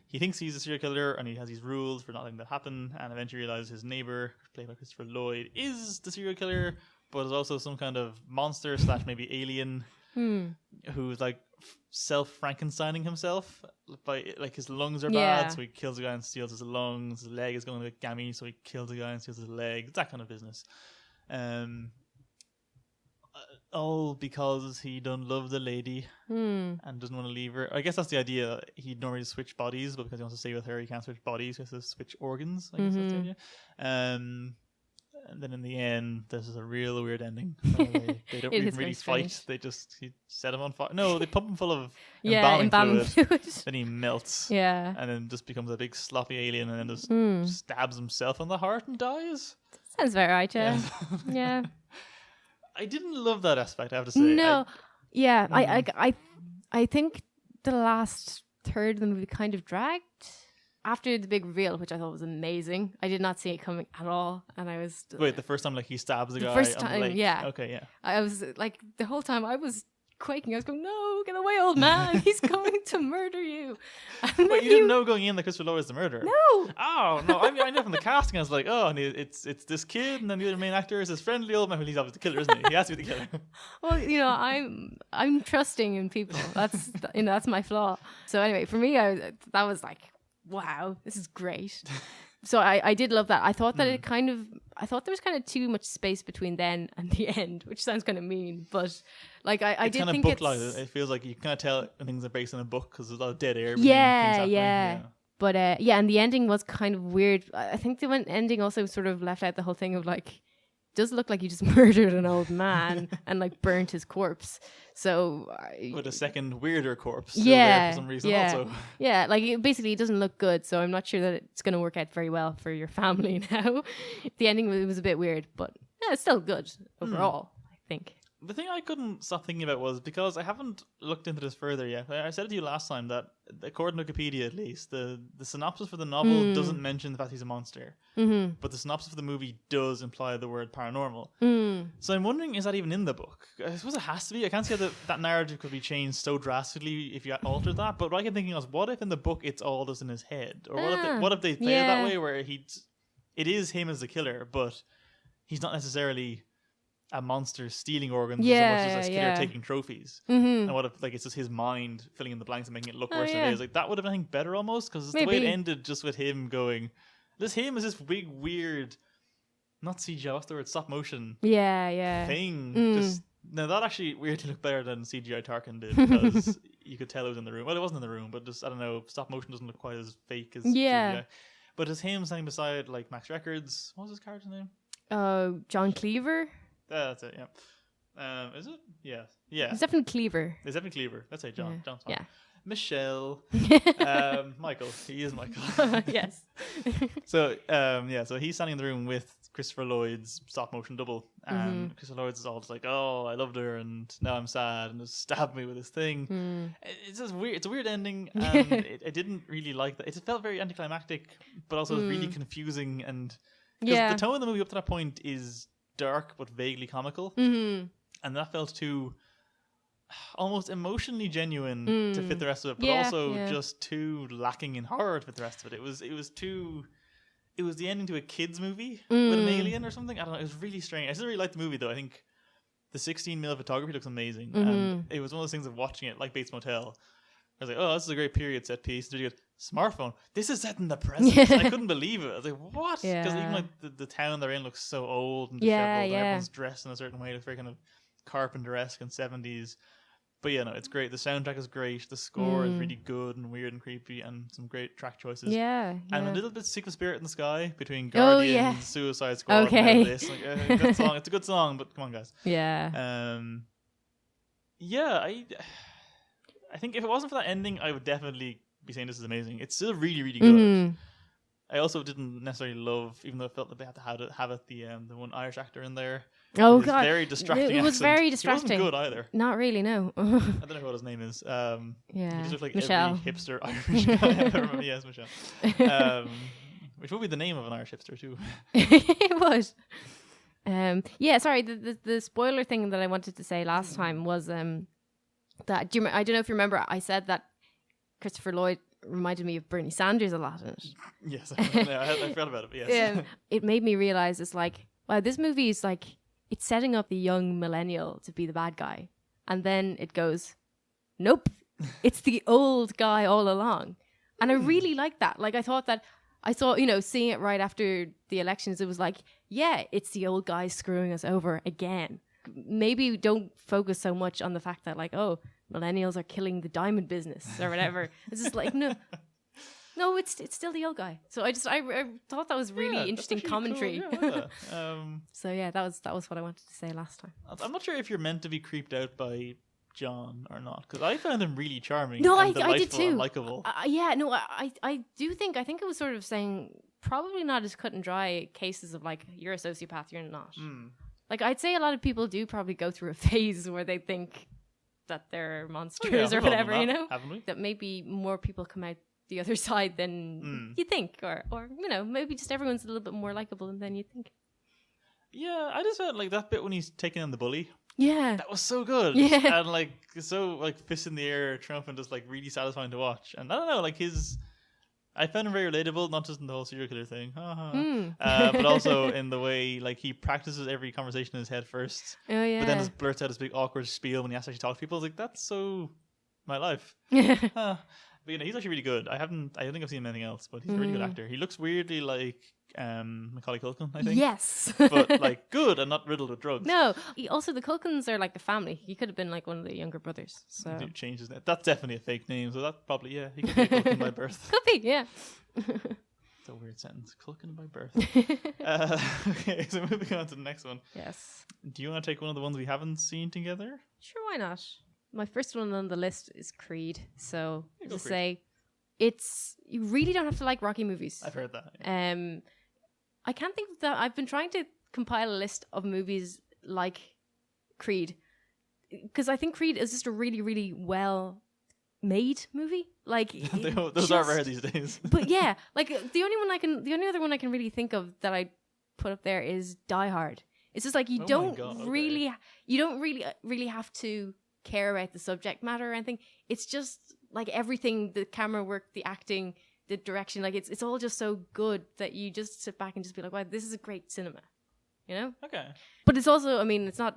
he thinks he's a serial killer, and he has these rules for not letting that happen, and eventually realizes his neighbor, played by Christopher Lloyd, is the serial killer, but is also some kind of monster / maybe alien who's like self-Frankensteining himself by, like, his lungs are bad, so he kills a guy and steals his lungs. His leg is going to get gammy, so he kills a guy and steals his leg. That kind of business. All because he don't love the lady and doesn't want to leave her. I guess that's the idea. He'd normally switch bodies, but because he wants to stay with her, he can't switch bodies. He has to switch organs. I guess that's the idea. And then in the end, this is a real weird ending. They don't even really fight. They just set him on fire. No, they pump him full of embalming fluid. Then he melts. Yeah. And then just becomes a big sloppy alien and then just stabs himself in the heart and dies. Sounds about right, yeah. Yeah. I didn't love that aspect, I have to say. No. I think the last third of the movie kind of dragged. After the big reveal, which I thought was amazing, I did not see it coming at all, and I was wait. The first time, like, he stabs the guy. First on time, the lake. yeah. Okay, yeah. I was like, the whole time I was quaking. I was going, "No, get away, old man! He's going to murder you." And Wait, you didn't know going in that Christopher Lloyd is the murderer? No. Oh no! I mean, I know from the casting. I was like, oh, and it's this kid, and then the other main actor is this friendly old man. Well, he's obviously the killer, isn't he? He has to be the killer. Well, I'm trusting in people. That's that's my flaw. So anyway, for me, that was like, wow, this is great. So I did love that. I thought that I thought there was kind of too much space between then and the end, which sounds kind of mean, but like I did think it's book-like. It feels like you kind of tell when things are based on a book because there's a lot of dead air. Yeah. But and the ending was kind of weird. I think the ending also sort of left out the whole thing of like, does look like you just murdered an old man and like burnt his corpse. So with a second weirder corpse. Yeah, for some reason yeah, also. Yeah. Like it basically doesn't look good. So I'm not sure that it's going to work out very well for your family now. The ending was a bit weird, but yeah, it's still good overall. I think. The thing I couldn't stop thinking about was because I haven't looked into this further yet. I said it to you last time that, according to Wikipedia at least, the synopsis for the novel doesn't mention the fact he's a monster. Mm-hmm. But the synopsis for the movie does imply the word paranormal. So I'm wondering, is that even in the book? I suppose it has to be. I can't see how that narrative could be changed so drastically if you altered that. But what I kept thinking was, what if in the book it's all just in his head? Or what if they play it that way where it is him as the killer, but he's not necessarily a monster stealing organs as much as a killer taking trophies. And what if like it's just his mind filling in the blanks and making it look worse than it is? Like that would have been, I think, better almost, because the way it ended just with him going, him is this big weird, not CGI, what's the word, stop motion thing. Just now that actually weirdly looked better than CGI Tarkin did, because you could tell it was in the room. Well, it wasn't in the room, but just I don't know, stop motion doesn't look quite as fake as CGI. But it's him standing beside like Max Records. What was his character's name? John Cleaver. That's it, yeah. Is it? Yeah. Yeah. It's definitely Cleaver. It's definitely Cleaver. Let's say John. Yeah. John's fine. Yeah. Michelle. Michael. He is Michael. Yes. So he's standing in the room with Christopher Lloyd's stop motion double. And Christopher Lloyd's is all just like, oh, I loved her and now I'm sad, and just stabbed me with this thing. It's just weird. It's a weird ending, and I didn't really like that. It felt very anticlimactic, but also really confusing. And the tone of the movie up to that point is dark but vaguely comical, and that felt too almost emotionally genuine to fit the rest of it, but also just too lacking in horror to fit the rest of it. It was the ending to a kids movie with an alien or something. I don't know, it was really strange. I still really liked the movie though. I think the 16mm photography looks amazing, and it was one of those things of watching it like Bates Motel. I was like, oh, this is a great period set piece. Did you get smartphone? This is set in the present. I couldn't believe it. I was like, what? Because even like the town they're in looks so old and disheveled, and everyone's dressed in a certain way. It looks very kind of Carpenter-esque and 70s. But yeah, no, it's great. The soundtrack is great. The score is really good and weird and creepy, and some great track choices. And a little bit Sick of Spirit in the Sky between Guardians, Suicide Squad, and this. Like, good song. It's a good song, but come on, guys. I think if it wasn't for that ending, I would definitely be saying this is amazing. It's still really, really good. I also didn't necessarily love, even though I felt that they had to have it, the one Irish actor in there. Oh god, very distracting. It was very distracting. He wasn't good either. Not really, no. I don't know what his name is. He just looked like Michelle. every hipster Irish guy I ever remember. Yes, Michelle. Which would be the name of an Irish hipster too. It was. Sorry. The spoiler thing that I wanted to say last time was that I don't know if you remember, I said that Christopher Lloyd reminded me of Bernie Sanders a lot in it. Yes, I forgot about it. But yes, it made me realize it's like, wow, this movie is like, it's setting up the young millennial to be the bad guy, and then it goes, nope, it's the old guy all along, and I really liked that. Like I thought, seeing it right after the elections, it was like, yeah, it's the old guy screwing us over again. Maybe don't focus so much on the fact that like, oh, millennials are killing the diamond business or whatever. It's just like, no, it's still the old guy. So I thought that was really interesting commentary. Cool. Yeah, so yeah, that was what I wanted to say last time. I'm not sure if you're meant to be creeped out by John or not, because I found him really charming. No, and I did too. And likable. I do think it was sort of saying probably not as cut and dry cases of like, you're a sociopath, you're not. Like I'd say a lot of people do probably go through a phase where they think that they're monsters or whatever, you know? Haven't we? That maybe more people come out the other side than you think, or you know, maybe just everyone's a little bit more likable than you think. Yeah, I just felt like that bit when he's taking on the bully. Yeah, that was so good. Yeah, and like so like fist in the air, triumphant, just like really satisfying to watch. And I don't know, like I found him very relatable, not just in the whole serial killer thing, but also in the way like he practices every conversation in his head first, but then just blurts out this big awkward spiel when he has to actually talk to people. I was like, that's so my life. But you know, he's actually really good. I don't think I've seen him anything else, but he's a really good actor. He looks weirdly like Macaulay Culkin, I think. Yes. But like good and not riddled with drugs. No. Also, the Culkins are like a family. He could have been like one of the younger brothers. So Dude changes that. That's definitely a fake name, so that probably he could be a Culkin by birth. could be, yeah. It's a weird sentence. Culkin by birth. Okay, so moving on to the next one. Yes. Do you want to take one of the ones we haven't seen together? Sure, why not? My first one on the list is Creed. So Yeah, to go Creed. say, you really don't have to like Rocky movies. I've heard that. Yeah. I can't think of that. I've been trying to compile a list of movies like Creed because I think Creed is just a really, really well made movie. Like Those are rare these days. But yeah, like the only other one I can really think of that I put up there is Die Hard. It's just like you Oh my don't God, okay. really have to care about the subject matter or anything. It's just like everything, the camera work, the acting, the direction, like it's all just so good that you just sit back and just be like, wow, this is a great cinema, you know? Okay. But it's also, I mean, it's not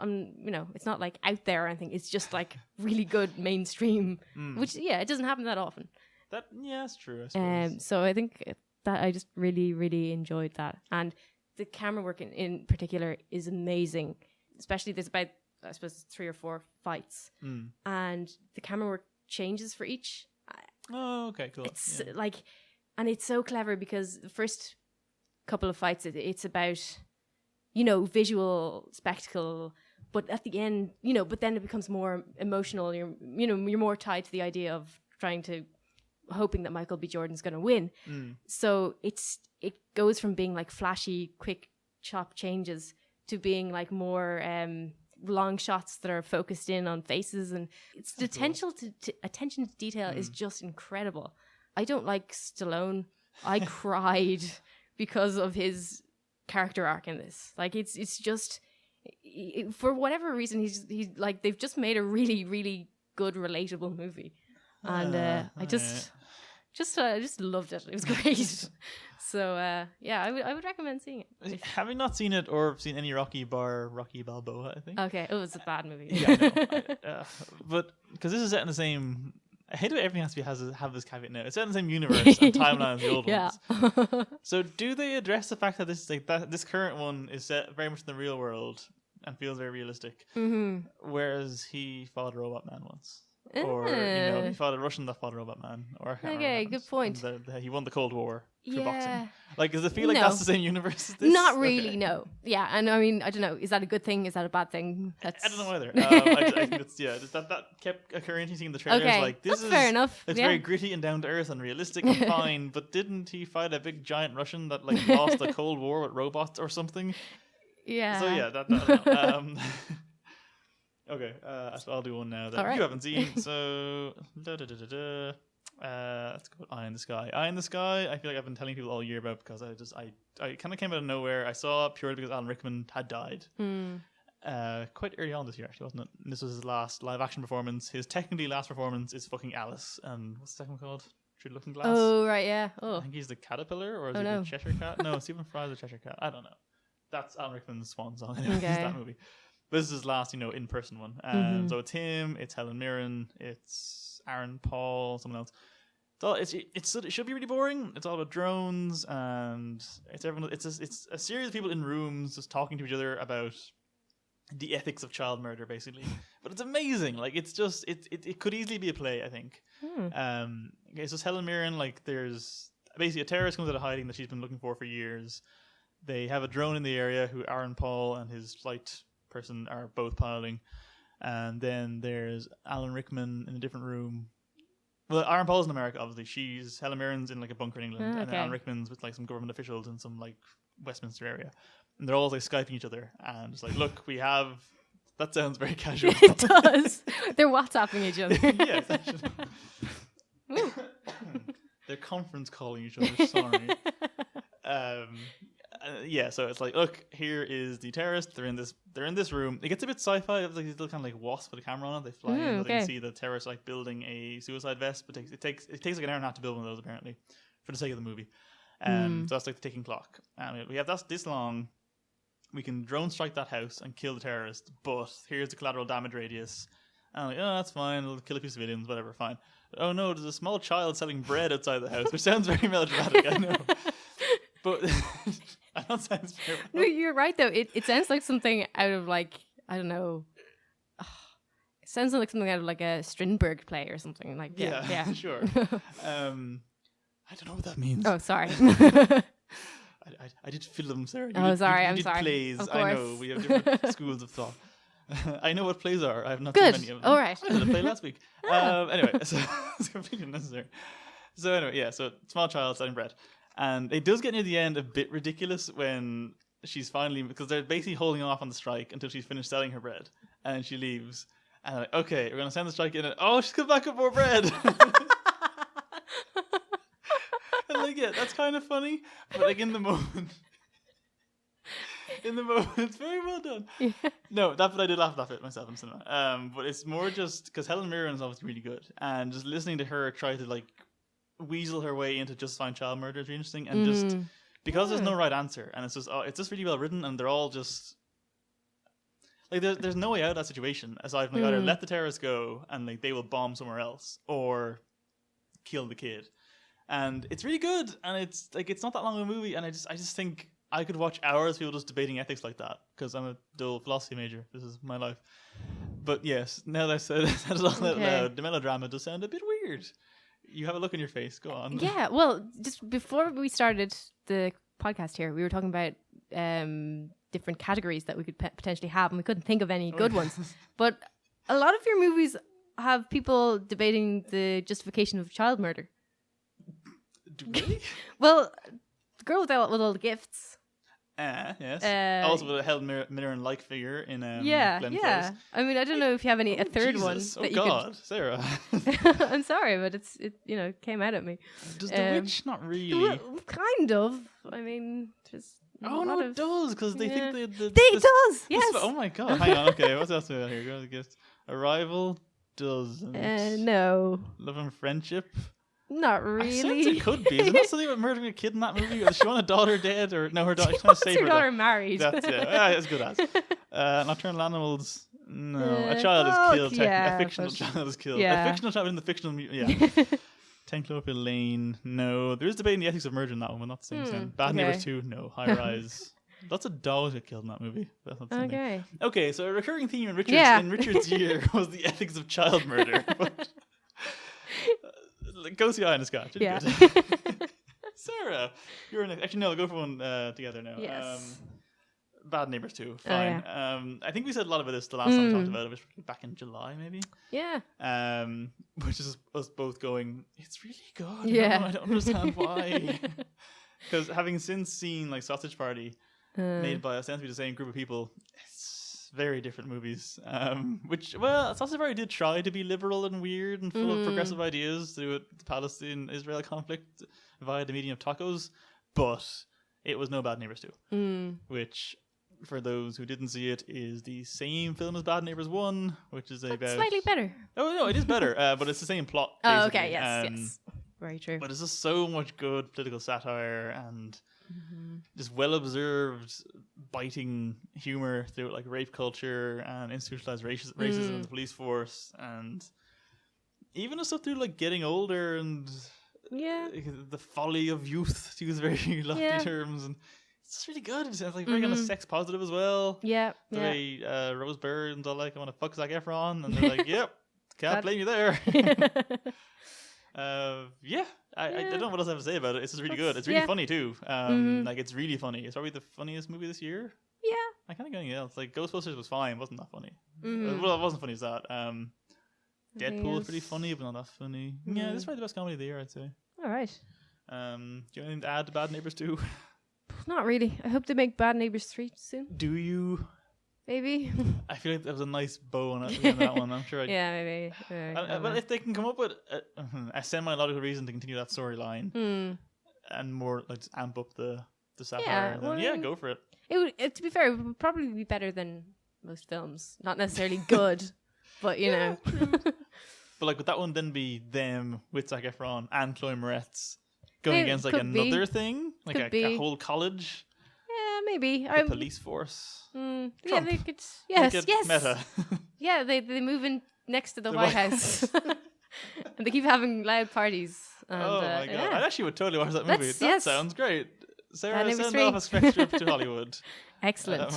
it's not like out there or anything. It's just like really good mainstream, which it doesn't happen that often. That's true, I suppose. So I think that I just really, really enjoyed that. And the camera work in particular is amazing. Especially there's about, I suppose, 3 or 4 fights. And the camera work changes for each. Oh, okay, cool. It's like, and it's so clever because the first couple of fights, it's about, visual spectacle. But at the end, but then it becomes more emotional. You're more tied to the idea of hoping that Michael B. Jordan's going to win. So it goes from being like flashy, quick chop changes to being like more long shots that are focused in on faces, and it's the attention to detail is just incredible. I don't like Stallone. I cried because of his character arc in this. Like it's just for whatever reason he's like they've just made a really, really good relatable movie, and I just loved it. It was great. So I would recommend seeing it. Having not seen it or seen any Rocky Balboa, I think. Okay, it was a bad movie. Yeah, I know. But because this is set in the same, I hate that everything has to have this caveat now. It's set in the same universe and timeline as the old ones. So do they address the fact that this current one is set very much in the real world and feels very realistic, whereas he fought a robot man once? Or he fought a Russian that fought a robot man. Or okay, good point. He won the Cold War through Yeah. boxing. Like, does it feel like that's the same universe as this? Not really, no. Yeah, and I mean, I don't know. Is that a good thing? Is that a bad thing? I don't know either. I think it's just that kept occurring to see in the trailers. Okay, Like, this that's is fair enough. It's Yeah. very gritty and down to earth and realistic and fine. But didn't he fight a big giant Russian that like lost the Cold War with robots or something? Yeah. So yeah, that no. Okay, so I'll do one now that All right. you haven't seen. So, let's go with Eye in the Sky. Eye in the Sky, I feel like I've been telling people all year about because I kind of came out of nowhere. I saw it purely because Alan Rickman had died. Quite early on this year, actually, wasn't it? And this was his last live action performance. His technically last performance is fucking Alice. And what's the second one called? Through the Looking Glass? Oh, right, yeah. I Oh. think he's the caterpillar, or is Oh, he no. the Cheshire Cat? No, Stephen Fry's the Cheshire Cat. I don't know. That's Alan Rickman's swan song. Anyway, Okay. It's that movie. But this is his last, in-person one. So it's him, it's Helen Mirren, it's Aaron Paul, someone else. It should be really boring. It's all about drones, and it's everyone. It's a series of people in rooms just talking to each other about the ethics of child murder, basically. But it's amazing. Like it could easily be a play, I think. Okay, so it's Helen Mirren. Like there's basically a terrorist comes out of hiding that she's been looking for years. They have a drone in the area who Aaron Paul and his flight person are both piloting, and then there's Alan Rickman in a different room. Well, Aaron Paul's in America, obviously. Helen Mirren's in like a bunker in England, and then Alan Rickman's with like some government officials in some like Westminster area, and they're all like Skyping each other, and it's like, look, we have. That sounds very casual. It does. They're WhatsApping each other. Yes, actually. They're conference calling each other. Sorry. So it's like, look, here is the terrorist. They're in this room. It gets a bit sci-fi. It's like these little kind of like wasp with a camera on it. They fly in, but they can see the terrorist like building a suicide vest. But it takes like an hour and a half to build one of those, apparently, for the sake of the movie. So that's like the ticking clock. And we have this long. We can drone strike that house and kill the terrorist. But here's the collateral damage radius. And I'm like, oh, that's fine. It'll kill a few civilians, whatever, fine. oh no, there's a small child selling bread outside the house, which sounds very melodramatic, I know. But I don't sound very No, you're right though. It sounds like something out of like, I don't know. It sounds like something out of like a Strindberg play or something. Like yeah. Sure. I don't know what that means. Oh, sorry. I did films, Sarah. Sorry, you I'm did sorry. plays. Of I know course. we have different schools of thought. I know what plays are. I have not Good. seen many of them. All right. I did a play last week. Anyway, so it's completely unnecessary. So anyway, yeah. So small child selling bread, and it does get near the end a bit ridiculous when she's finally, because they're basically holding off on the strike until she's finished selling her bread, and she leaves. And I'm like, okay, we're gonna send the strike in. And, oh, she's come back with more bread. And like, yeah, that's kind of funny, but like in the moment, it's very well done. Yeah. No, but I did laugh at that bit myself in cinema. But it's more just because Helen Mirren is obviously really good, and just listening to her try to like weasel her way into justifying child murder is really interesting, and just because there's no right answer, and it's just really well written, and they're all just like there's no way out of that situation aside from like either let the terrorists go and like they will bomb somewhere else or kill the kid. And it's really good, and it's like it's not that long of a movie, and I just think I could watch hours of people just debating ethics like that because I'm a dual philosophy major. This is my life. But yes, now that I've said it all out loud, the melodrama does sound a bit weird. You have a look on your face. Go on. Yeah, well, just before we started the podcast here, we were talking about different categories that we could potentially have, and we couldn't think of any good ones. But a lot of your movies have people debating the justification of child murder. Do we? Well, the girl with all the gifts. Yes. Also with a Helen Mirren-like figure in Glenn Close. I mean, I don't know if you have a third Jesus. one. Oh God, Sarah. I'm sorry, but it came out at me. Does The Witch not really? Well, kind of. I mean, just. Oh no, it does because they think It does. Yes. Oh my God. Hang on. Okay, what's else we got here? Go to the gift. Arrival doesn't. No. Love and Friendship. Not I really. sense it could be. Is it not something about murdering a kid in that movie? Or does she want a daughter dead? Or no, her daughter. She's trying to save her daughter married. That's as good as. Nocturnal Animals. No, a child is killed. Yeah, a fictional child is killed. yeah. A fictional child in the fictional. Yeah. 10 Cloverfield Lane. No, there is debate in the ethics of murder in that one, but not the same extent. Bad Neighbors 2. No. High Rise. Lots of dogs get killed in that movie. That's not something. Okay. Okay, so a recurring theme in Richard's year was the ethics of child murder. But, go see Eye in the Sky. Yeah. Sarah, you're next. Actually, no, we'll go for one together now. Yes. Bad Neighbors 2. Oh, Fine. yeah. I think we said a lot about this the last time we talked about it, which was back in July, maybe. Yeah. Which is us both going, it's really good. Yeah. No, I don't understand why. Because having since seen like Sausage Party, made by ostensibly the same group of people, it's very different movies. Which, well, Sausage Party did try to be liberal and weird and full of progressive ideas to do with the Palestine-Israel conflict via the medium of tacos, but it was no Bad Neighbors 2, which, for those who didn't see it, is the same film as Bad Neighbors 1, which is about... Slightly better. Oh, no, it is better, but it's the same plot, Oh, basically. okay, yes. Very true. But it's just so much good political satire and just well-observed, biting humor through like rape culture and institutionalized racism in the police force, and even the stuff through like getting older and the folly of youth, to use very lofty terms, and it's just really good. It's like very kind of sex positive as well. Yeah, the way Rose Byrne's all like, I want to fuck Zac Efron, and they're like, yep, can't blame you there. I don't know what else I have to say about it. It's just really good. It's really funny too. Like it's really funny. It's probably the funniest movie this year. Yeah, I can't think of anything else. Like Ghostbusters was fine, wasn't that funny? Well, it wasn't funny as that. Deadpool is pretty funny, but not that funny. Yeah, this is probably the best comedy of the year, I'd say. All right. Do you have anything to add to Bad Neighbors 2? Not really. I hope they make Bad Neighbors 3 soon. Do you? Maybe. I feel like there was a nice bow on it, that one. I'm sure. Maybe. Well, if they can come up with a semi-logical reason to continue that storyline and more like just amp up the satire, then go for it. To be fair, it would probably be better than most films. Not necessarily good, but you know. But like, would that one then be them with Zac Efron and Chloe Moretz going against like another thing, like a whole college? Yeah, maybe. The police force. Yeah, they could. Yes. Meta. Yeah, they move in next to the White House. And they keep having loud parties. And, oh my god! yeah. I actually would totally watch that movie. That's- That yes. sounds great. Sarah, Bad Neighbors send 3. off a spec trip to Hollywood. Excellent.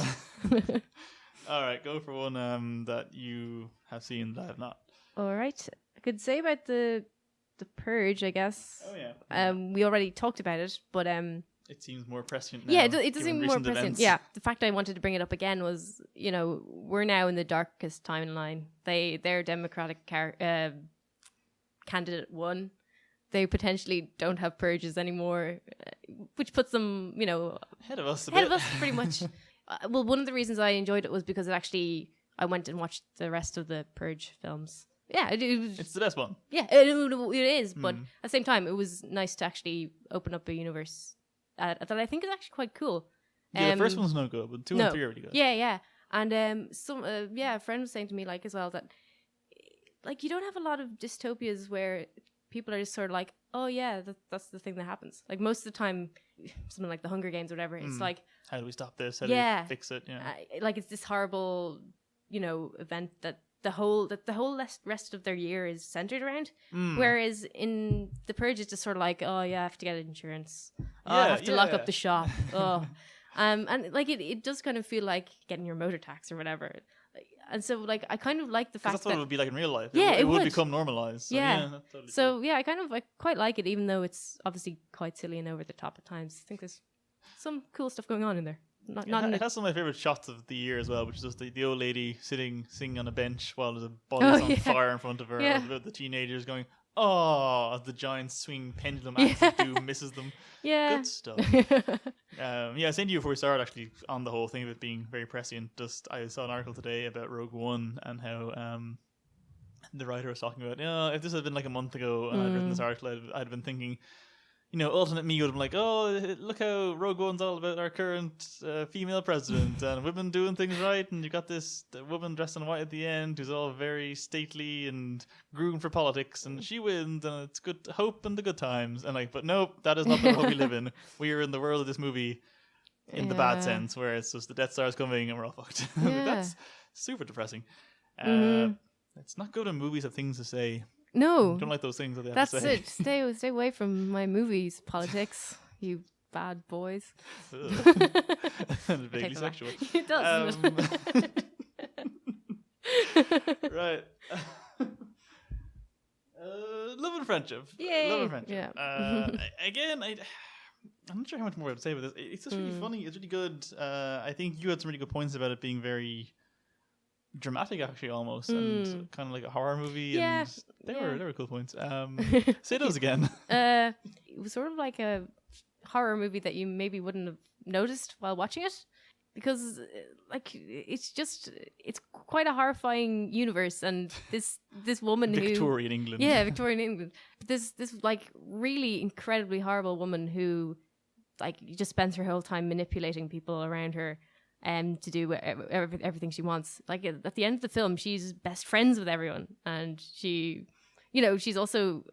All right, go for one that you have seen that I have not. All right. I could say about the Purge, I guess. Oh yeah. We already talked about it, but It seems more prescient now. yeah, it does given seem more recent present. events. Yeah, the fact I wanted to bring it up again was, we're now in the darkest timeline. Their Democratic candidate won. They potentially don't have purges anymore, which puts them, Ahead of us a ahead bit. of us pretty much. Well, one of the reasons I enjoyed it was because I went and watched the rest of the Purge films. Yeah, it was, It's the best one. yeah, it is. But at the same time, it was nice to actually open up a universe that I think is actually quite cool. Yeah, the first one's no good, but 2 and 3 are really good. Yeah. And a friend was saying to me as well that you don't have a lot of dystopias where people are just sort of like, oh yeah, that's the thing that happens. Like most of the time, something like the Hunger Games or whatever, it's like, how do we stop this? How do Yeah. we fix it? Yeah. it's this horrible, event that the whole rest of their year is centered around. Whereas in the Purge, it's just sort of like, oh yeah, I have to get insurance. Oh, I have to lock up the shop. Oh, and it does kind of feel like getting your motor tax or whatever. And so I kind of like the 'Cause fact that's what that it would be like in real life. Yeah, it would would. become normalized. So, Yeah. that's totally So yeah, I quite like it, even though it's obviously quite silly and over the top at times. I think there's some cool stuff going on in there. Not in It it. has some of my favorite shots of the year as well, which is just the old lady singing on a bench while there's a body on yeah. fire in front of her. Yeah. Or the teenagers going, "Oh!" as the giant swing pendulum axis doom misses them. Yeah. Good stuff. I sent you before we started actually on the whole thing of it being very prescient. Just I saw an article today about Rogue One and how the writer was talking about, if this had been like a month ago and I'd written this article, I'd been thinking, alternate me would have been like, oh, look how Rogue One's all about our current female president and women doing things right, and you got this woman dressed in white at the end who's all very stately and groomed for politics, and she wins, and it's good hope and the good times, and but nope, that is not the world we live in. We are in the world of this movie in the bad sense, where it's just the Death Star's coming and we're all fucked. Yeah. That's super depressing. Let's not go to movies of things to say. No. Don't like those things that they have That's to say. it. Stay away from my movies, politics, you bad boys. And vaguely Take them back. sexual. It does. doesn't it? Right. Love and friendship. Yay. Love and friendship. Yeah. Again, I'm not sure how much more I would say about this. It's just really funny. It's really good. I think you had some really good points about it being very dramatic, actually, almost, and kind of like a horror movie. Yeah, and they were cool points. Say those again. It was sort of like a horror movie that you maybe wouldn't have noticed while watching it, because it's quite a horrifying universe, and this woman Victorian England. Victorian England. This really incredibly horrible woman who just spends her whole time manipulating people around her to do everything she wants. At the end of the film, she's best friends with everyone, and she, she's also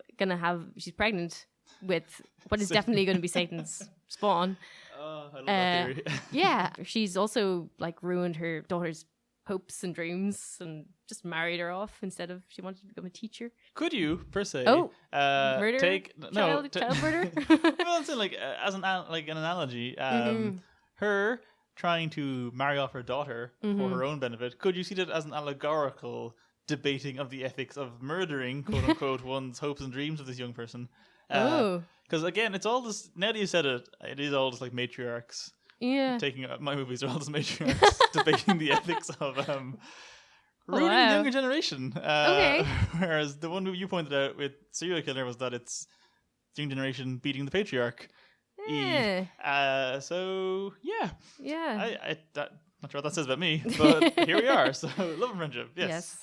she's pregnant with what is definitely going to be Satan's spawn. Oh, I love that theory. Yeah, she's also ruined her daughter's hopes and dreams and just married her off instead of she wanted to become a teacher. Could you, per se, murder? Child murder? Well, it's as an analogy, her trying to marry off her daughter for her own benefit. Could you see that as an allegorical debating of the ethics of murdering, quote unquote, one's hopes and dreams of this young person? Because again, it's all this. Now that you said it, it is all just matriarchs. Yeah. My movies are all just matriarchs debating the ethics of ruining the younger generation. Okay. Whereas the one movie you pointed out with Serial Killer was that it's the young generation beating the patriarch. Yeah. So yeah. Yeah. Not sure what that says about me, but here we are. So love and friendship. Yes.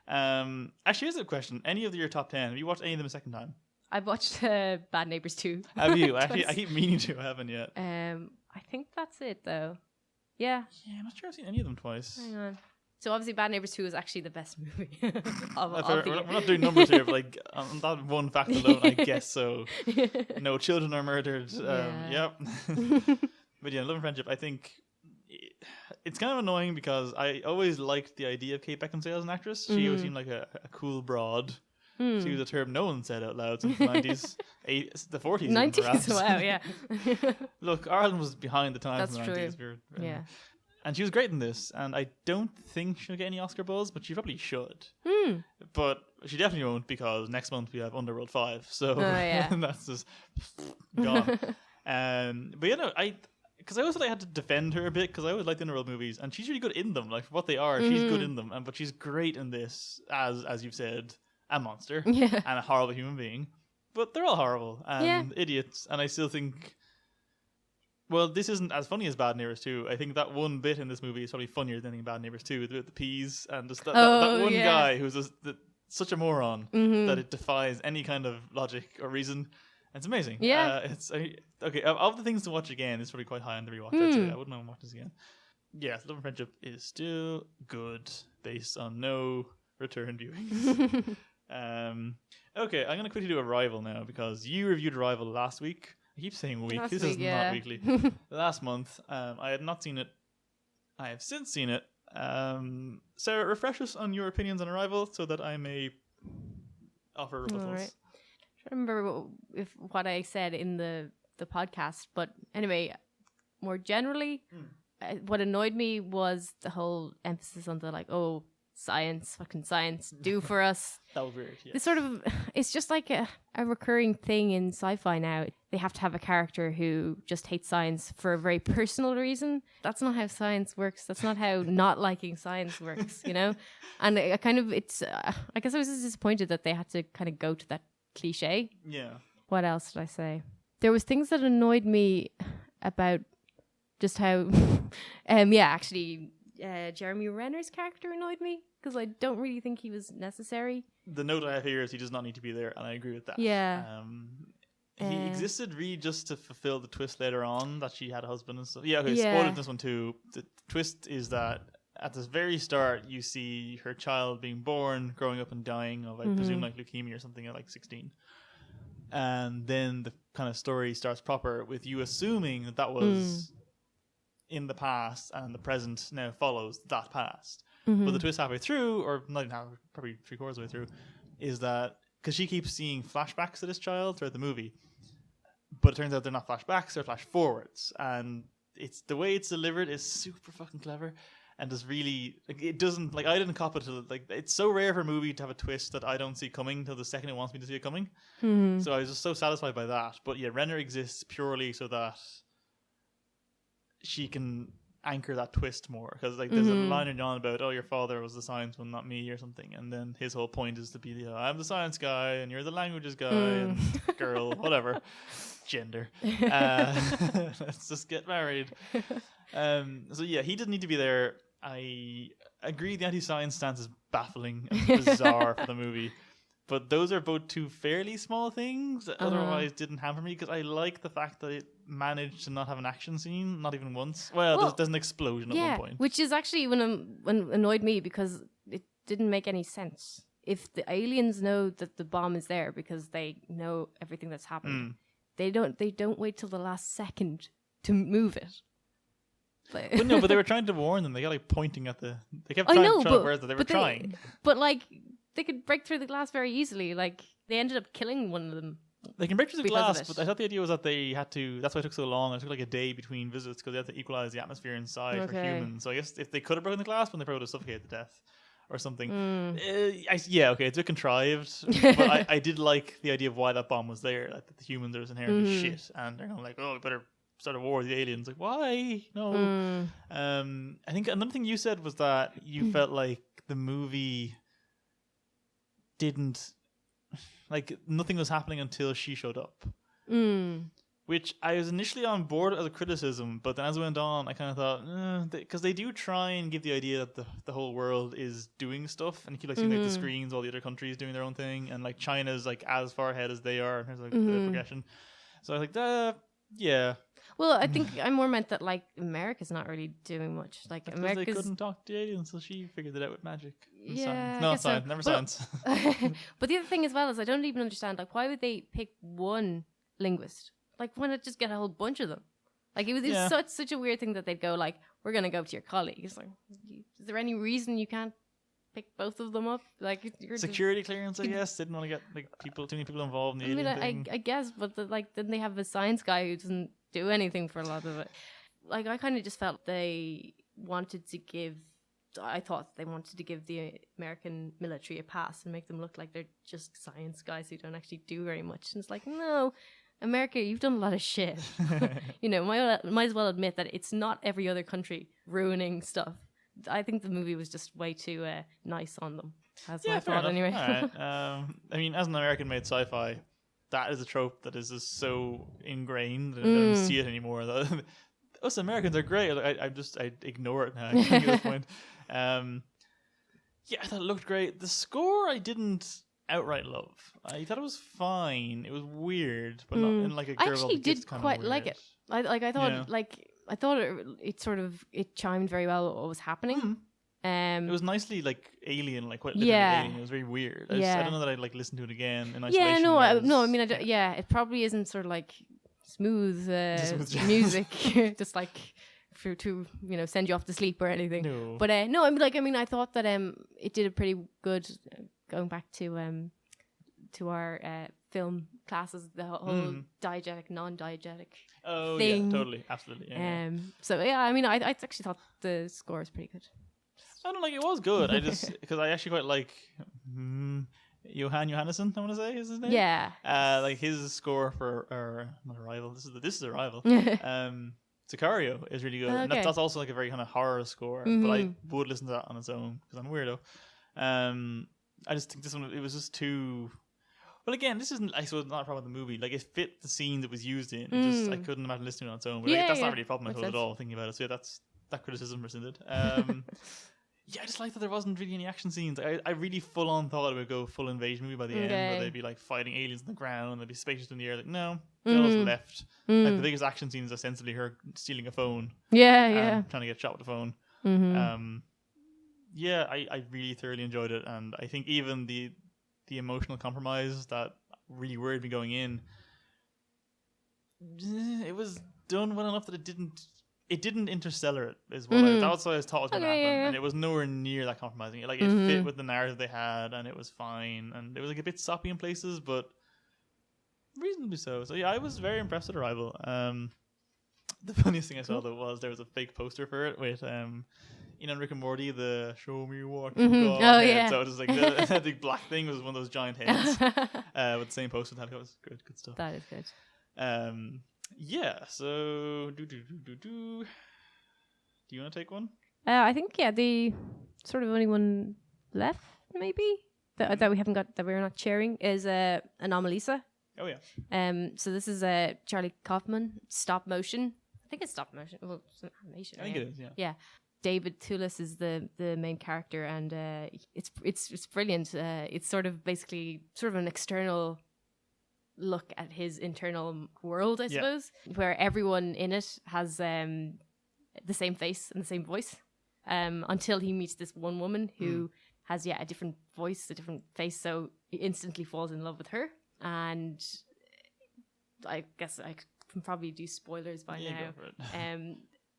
Actually, here's a question. Any of your top 10, have you watched any of them a second time? I've watched Bad Neighbors 2. Have you? Actually, I keep meaning to. I haven't yet. I think that's it, though. Yeah. Yeah, I'm not sure I've seen any of them twice. Hang on. So obviously Bad Neighbors 2 is actually the best movie of We're not doing numbers here, but on that one fact alone, I guess so. No children are murdered. Yep. But yeah, love and friendship, I think it's kind of annoying because I always liked the idea of Kate Beckinsale as an actress. She always seemed like a cool broad. to use a term no one said out loud since the 90s, the 40s. even, 90s, perhaps. wow, yeah. Look, Ireland was behind the times That's in the true. 90s. Yeah. And she was great in this, and I don't think she'll get any Oscar buzz, but she probably should. But she definitely won't, because next month we have Underworld 5, so yeah. that's just gone. But you know, because I also had to defend her a bit, because I always like the Underworld movies, and she's really good in them. Like, for what they are, she's good in them, but she's great in this, as you've said, a monster and a horrible human being. But they're all horrible and idiots, and I still think... Well, this isn't as funny as Bad Neighbors 2. I think that one bit in this movie is probably funnier than in Bad Neighbors 2, with the peas and just that one guy who's just such a moron that it defies any kind of logic or reason. It's amazing. Yeah. Okay, of the things to watch again, it's probably quite high on the rewatch. I'd say. I wouldn't want to watch this again. Yeah, Love and Friendship is still good based on no return viewings. Okay, I'm going to quickly do Arrival now, because you reviewed Arrival last week. I keep saying week. This is not weekly. Last month, I had not seen it. I have since seen it. Sarah, refresh us on your opinions on Arrival so that I may offer rebuttals. All right. I don't remember what I said in the podcast, but anyway, more generally, what annoyed me was the whole emphasis on the science, fucking science, do for us. That was weird. Yeah. It's sort of, it's just like a recurring thing in sci-fi now. They have to have a character who just hates science for a very personal reason. That's not how science works. That's not how not liking science works, you know? And I guess I was just disappointed that they had to kind of go to that cliche. Yeah. What else did I say? There was things that annoyed me about just how, Jeremy Renner's character annoyed me, because I don't really think he was necessary. The note I have here is he does not need to be there, and I agree with that. Yeah. He existed really just to fulfill the twist later on that she had a husband and stuff. Yeah, okay, spoiled this one too. The twist is that at the very start, you see her child being born, growing up and dying of, I presume, leukemia or something at 16. And then the kind of story starts proper with you assuming that was in the past, and the present now follows that past. But the twist halfway through, or not even halfway, probably 3/4 of the way through, is that because she keeps seeing flashbacks to this child throughout the movie, but it turns out they're not flashbacks, they're flash forwards, and it's the way it's delivered is super fucking clever, and does really it doesn't I didn't cop it till it's so rare for a movie to have a twist that I don't see coming till the second it wants me to see it coming. So I was just so satisfied by that. But yeah, Renner exists purely so that she can anchor that twist more, because there's a line in on about your father was the science one, not me, or something, and then his whole point is to be I'm the science guy and you're the languages guy and girl, whatever gender, let's just get married. So yeah, he didn't need to be there. I agree the anti-science stance is baffling and bizarre for the movie, but those are both two fairly small things that otherwise didn't hamper me, because I like the fact that it managed to not have an action scene, not even once. Well, there's an explosion at one point. Which is actually when annoyed me, because it didn't make any sense. If the aliens know that the bomb is there because they know everything that's happened, they don't wait till the last second to move it. But no, but they were trying to warn them. They got pointing at they kept trying to show where they were trying. But they could break through the glass very easily. They ended up killing one of them. They can break through the glass, but I thought the idea was that they had to. That's why it took so long. It took a day between visits, because they had to equalize the atmosphere inside for humans. So I guess if they could have broken the glass, then they probably would have suffocated to death or something. It's a bit contrived, but I did like the idea of why that bomb was there. That the humans are inherently shit, and they're going we better start a war with the aliens. Why? No. I think another thing you said was that you felt like the movie didn't nothing was happening until she showed up, which I was initially on board as a criticism, but then as it went on I kind of thought because they do try and give the idea that the whole world is doing stuff, and you keep seeing the screens, all the other countries doing their own thing, and China's as far ahead as they are in terms of the progression. So I was yeah. Well, I think I more meant that America's not really doing much. America's, they couldn't talk to the aliens, so she figured it out with magic. Yeah, no science, never science. But the other thing as well is I don't even understand why would they pick one linguist? Why not just get a whole bunch of them? It was such a weird thing that they'd go we're gonna go to your colleagues. Is there any reason you can't pick both of them up. Like you're Security clearance, I guess. Didn't want to get like too many people involved in the alien thing. I guess, but then they have a science guy who doesn't do anything for a lot of it. Like I kind of just felt they wanted to give. I thought they wanted to give the American military a pass and make them look like they're just science guys who don't actually do very much. And it's like, no, America, you've done a lot of shit. Might as well admit that it's not every other country ruining stuff. I think the movie was just way too nice on them. That's my thought anyway. All right. I mean, as an American-made sci-fi, that is a trope that is just so ingrained. I don't see it anymore. Us Americans are great. I ignore it now. I think at this point. I thought it looked great. The score I didn't outright love. I thought it was fine. It was weird, but not in like a girl. I actually did quite like it. I thought it chimed very well with what was happening. It was nicely like alien, like quite literally alien. It was very weird. I don't know that I'd like listen to it again in isolation. I mean, it probably isn't sort of like smooth music, just like to send you off to sleep or anything. No. But I thought that it did a pretty good. Going back to our film classes, the whole diegetic, non-diegetic thing. Yeah, totally, absolutely. Yeah. I actually thought the score was pretty good. I don't it was good. I just because I actually quite like Johan Johannesson. I want to say is his name. Yeah. Like his score for not Arrival. This is Arrival. Sicario is really good. Okay. And that's also like a very kind of horror score. But I would listen to that on its own because I'm a weirdo. I just think this one it was just too. Well, again, this isn't. I suppose not a problem with the movie. Like it fit the scene that was used in. I couldn't imagine listening on its own. But that's not really a problem I suppose at all. Thinking about it, so that's that criticism rescinded. I just like that there wasn't really any action scenes. I really full on thought it would go full invasion movie by the end, where they'd be like fighting aliens on the ground, they'd be spaceships in the air. Like no, nothing left. Like the biggest action scene is ostensibly her stealing a phone. Trying to get shot with the phone. I really thoroughly enjoyed it, and I think even the emotional compromise that really worried me going in, it was done well enough that it didn't interstellar it is what that's what I thought was going to happen, and it was nowhere near that compromising. Like it fit with the narrative they had, and it was fine, and it was like a bit soppy in places, but reasonably so. So I was very impressed with Arrival. The funniest thing I saw though was there was a fake poster for it with Rick and Morty, the show me what you got. Oh yeah. So it was like the big black thing was one of those giant heads with the same poster. That was good stuff. That is good. So do you want to take one? I think the sort of only one left maybe that we haven't got, that we're not sharing, is Anomalisa. Oh yeah. So this is Charlie Kaufman, stop motion. I think it's stop motion. Well, it's an animation. I think it is. Yeah. Yeah. David Toulis is the main character, and it's brilliant. It's sort of basically an external look at his internal world, I suppose, where everyone in it has the same face and the same voice, until he meets this one woman who has a different voice, a different face, so he instantly falls in love with her. And I guess I can probably do spoilers by now. Go for it.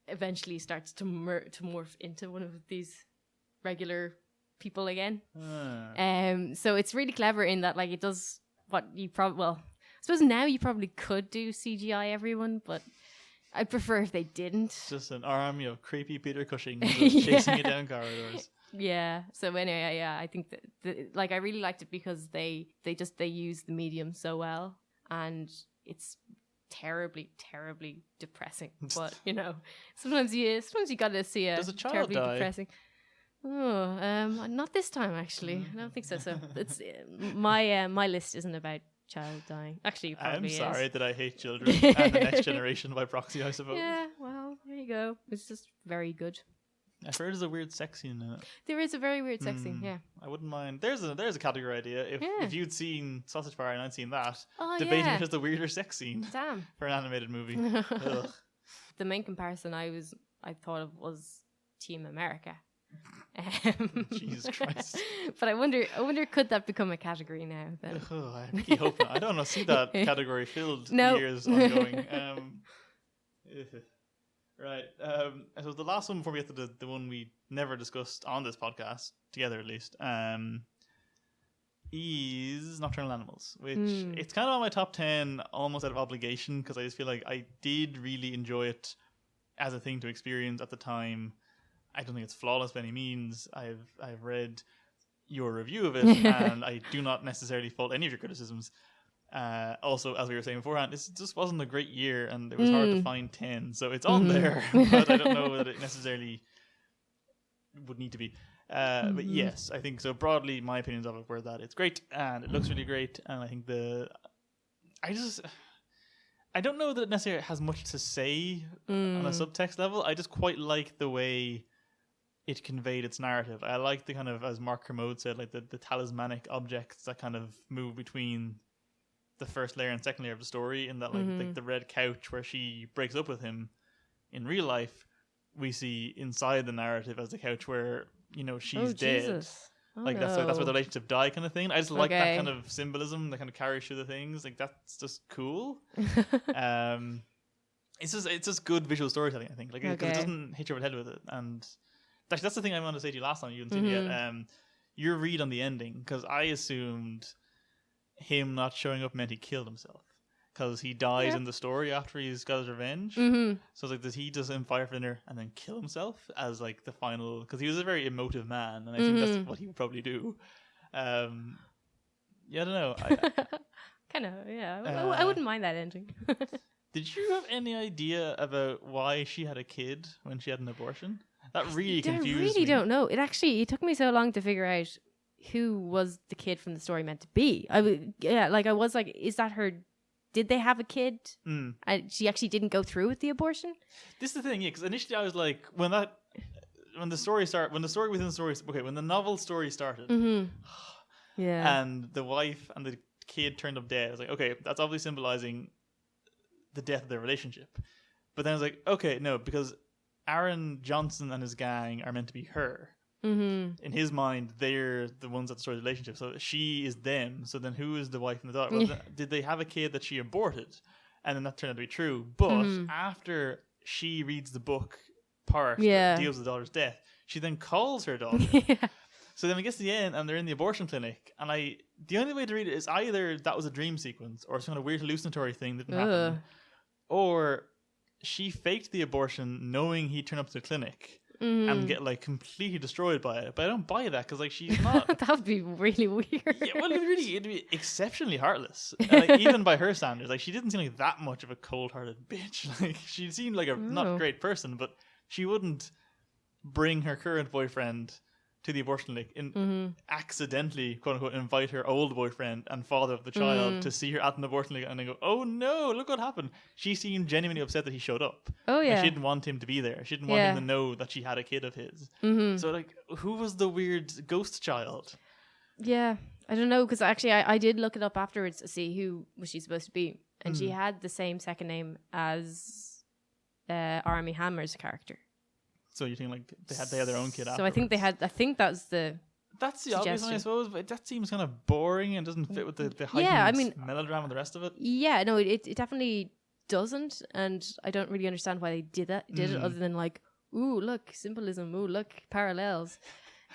Eventually starts to morph into one of these regular people again. So it's really clever in that, like, it does what you probably, I suppose now you probably could do CGI everyone, but I'd prefer if they didn't. Just an army of creepy Peter Cushing chasing you down corridors. Yeah. So anyway, I think that I really liked it because they use the medium so well, and it's terribly depressing. But sometimes you gotta see a Does a child terribly die? depressing. Oh, not this time actually. I don't think so. So it's my list isn't about child dying. Actually, it probably I'm sorry is. that I hate children and the next generation by proxy, I suppose. Yeah. Well, there you go. It's just very good. I've heard there's a weird sex scene in it. There is a very weird sex scene. Yeah. I wouldn't mind. There's a category idea. If you'd seen Sausage Party and I'd seen that, Oh, debating yeah. which is the weirder sex scene Damn. for an animated movie. Ugh. The main comparison I thought of was Team America. Jesus Christ. But I wonder could that become a category now then? I really hope not. I don't know. See that category filled No. years ongoing. Right. So the last one before we get to the one we never discussed on this podcast, together at least, is Nocturnal Animals, which it's kind of on my top 10 almost out of obligation, because I just feel like I did really enjoy it as a thing to experience at the time. I don't think it's flawless by any means. I've read your review of it, and I do not necessarily fault any of your criticisms. Also, as we were saying beforehand, this just wasn't a great year, and it was hard to find 10, so it's on there, but I don't know that it necessarily would need to be. But yes, I think so. Broadly, my opinions of it were that it's great, and it looks really great, and I think I don't know that it necessarily has much to say on a subtext level. I just quite like the way it conveyed its narrative. I like the kind of, as Mark Kermode said, like the talismanic objects that kind of move between the first layer and second layer of the story, in that like the red couch where she breaks up with him in real life, we see inside the narrative as the couch where, you know, she's dead. Jesus. Like that's where the relationship died kind of thing. I just like that kind of symbolism that kind of carries through the things. Like that's just cool. It's just good visual storytelling, I think. Like because it doesn't hit you over the head with it. And actually, that's the thing I wanted to say to you last time. You didn't see it yet. Your read on the ending, because I assumed him not showing up meant he killed himself, because he dies in the story after he's got his revenge. So it's like, does he just fire for dinner and then kill himself as like the final? Because he was a very emotive man, and I think that's what he would probably do. Yeah, I don't know. Kind of, yeah. I wouldn't mind that ending. Did you have any idea about why she had a kid when she had an abortion? That really confused me. I really don't know. It took me so long to figure out who was the kid from the story meant to be. I was like, is that her? Did they have a kid? And she actually didn't go through with the abortion? This is the thing, yeah, because initially I was like, when the novel story started, and the wife and the kid turned up dead, I was like, okay, that's obviously symbolizing the death of their relationship. But then I was like, okay, no, because Aaron Johnson and his gang are meant to be her. In his mind, they're the ones that destroy the relationship. So she is them. So then who is the wife and the daughter? Well, did they have a kid that she aborted? And then that turned out to be true. But after she reads the book part that deals with the daughter's death, she then calls her daughter. So then we get to the end and they're in the abortion clinic. And the only way to read it is either that was a dream sequence or some kind of weird hallucinatory thing that didn't happen. Or she faked the abortion knowing he'd turn up to the clinic. And get like completely destroyed by it, but I don't buy that, because like she's not. That would be really weird. Yeah, well, it'd be exceptionally heartless, like, even by her standards. Like she didn't seem like that much of a cold-hearted bitch. Like she seemed like a not great person, but she wouldn't bring her current boyfriend to the abortion clinic and accidentally, quote unquote, invite her old boyfriend and father of the child to see her at an abortion clinic, and then go, oh no, look what happened. She seemed genuinely upset that he showed up. Oh yeah. And she didn't want him to be there. She didn't want him to know that she had a kid of his. So like, who was the weird ghost child? Yeah, I don't know, because actually I did look it up afterwards to see who was she supposed to be, and she had the same second name as Armie Hammer's character. So you think like they had their own kid afterwards? So I think they had. I think that's the obvious one, I suppose. But that seems kind of boring and doesn't fit with the heightened melodrama and the rest of it. Yeah, no, it definitely doesn't, and I don't really understand why they did it other than like, ooh, look, symbolism. Ooh, look, parallels.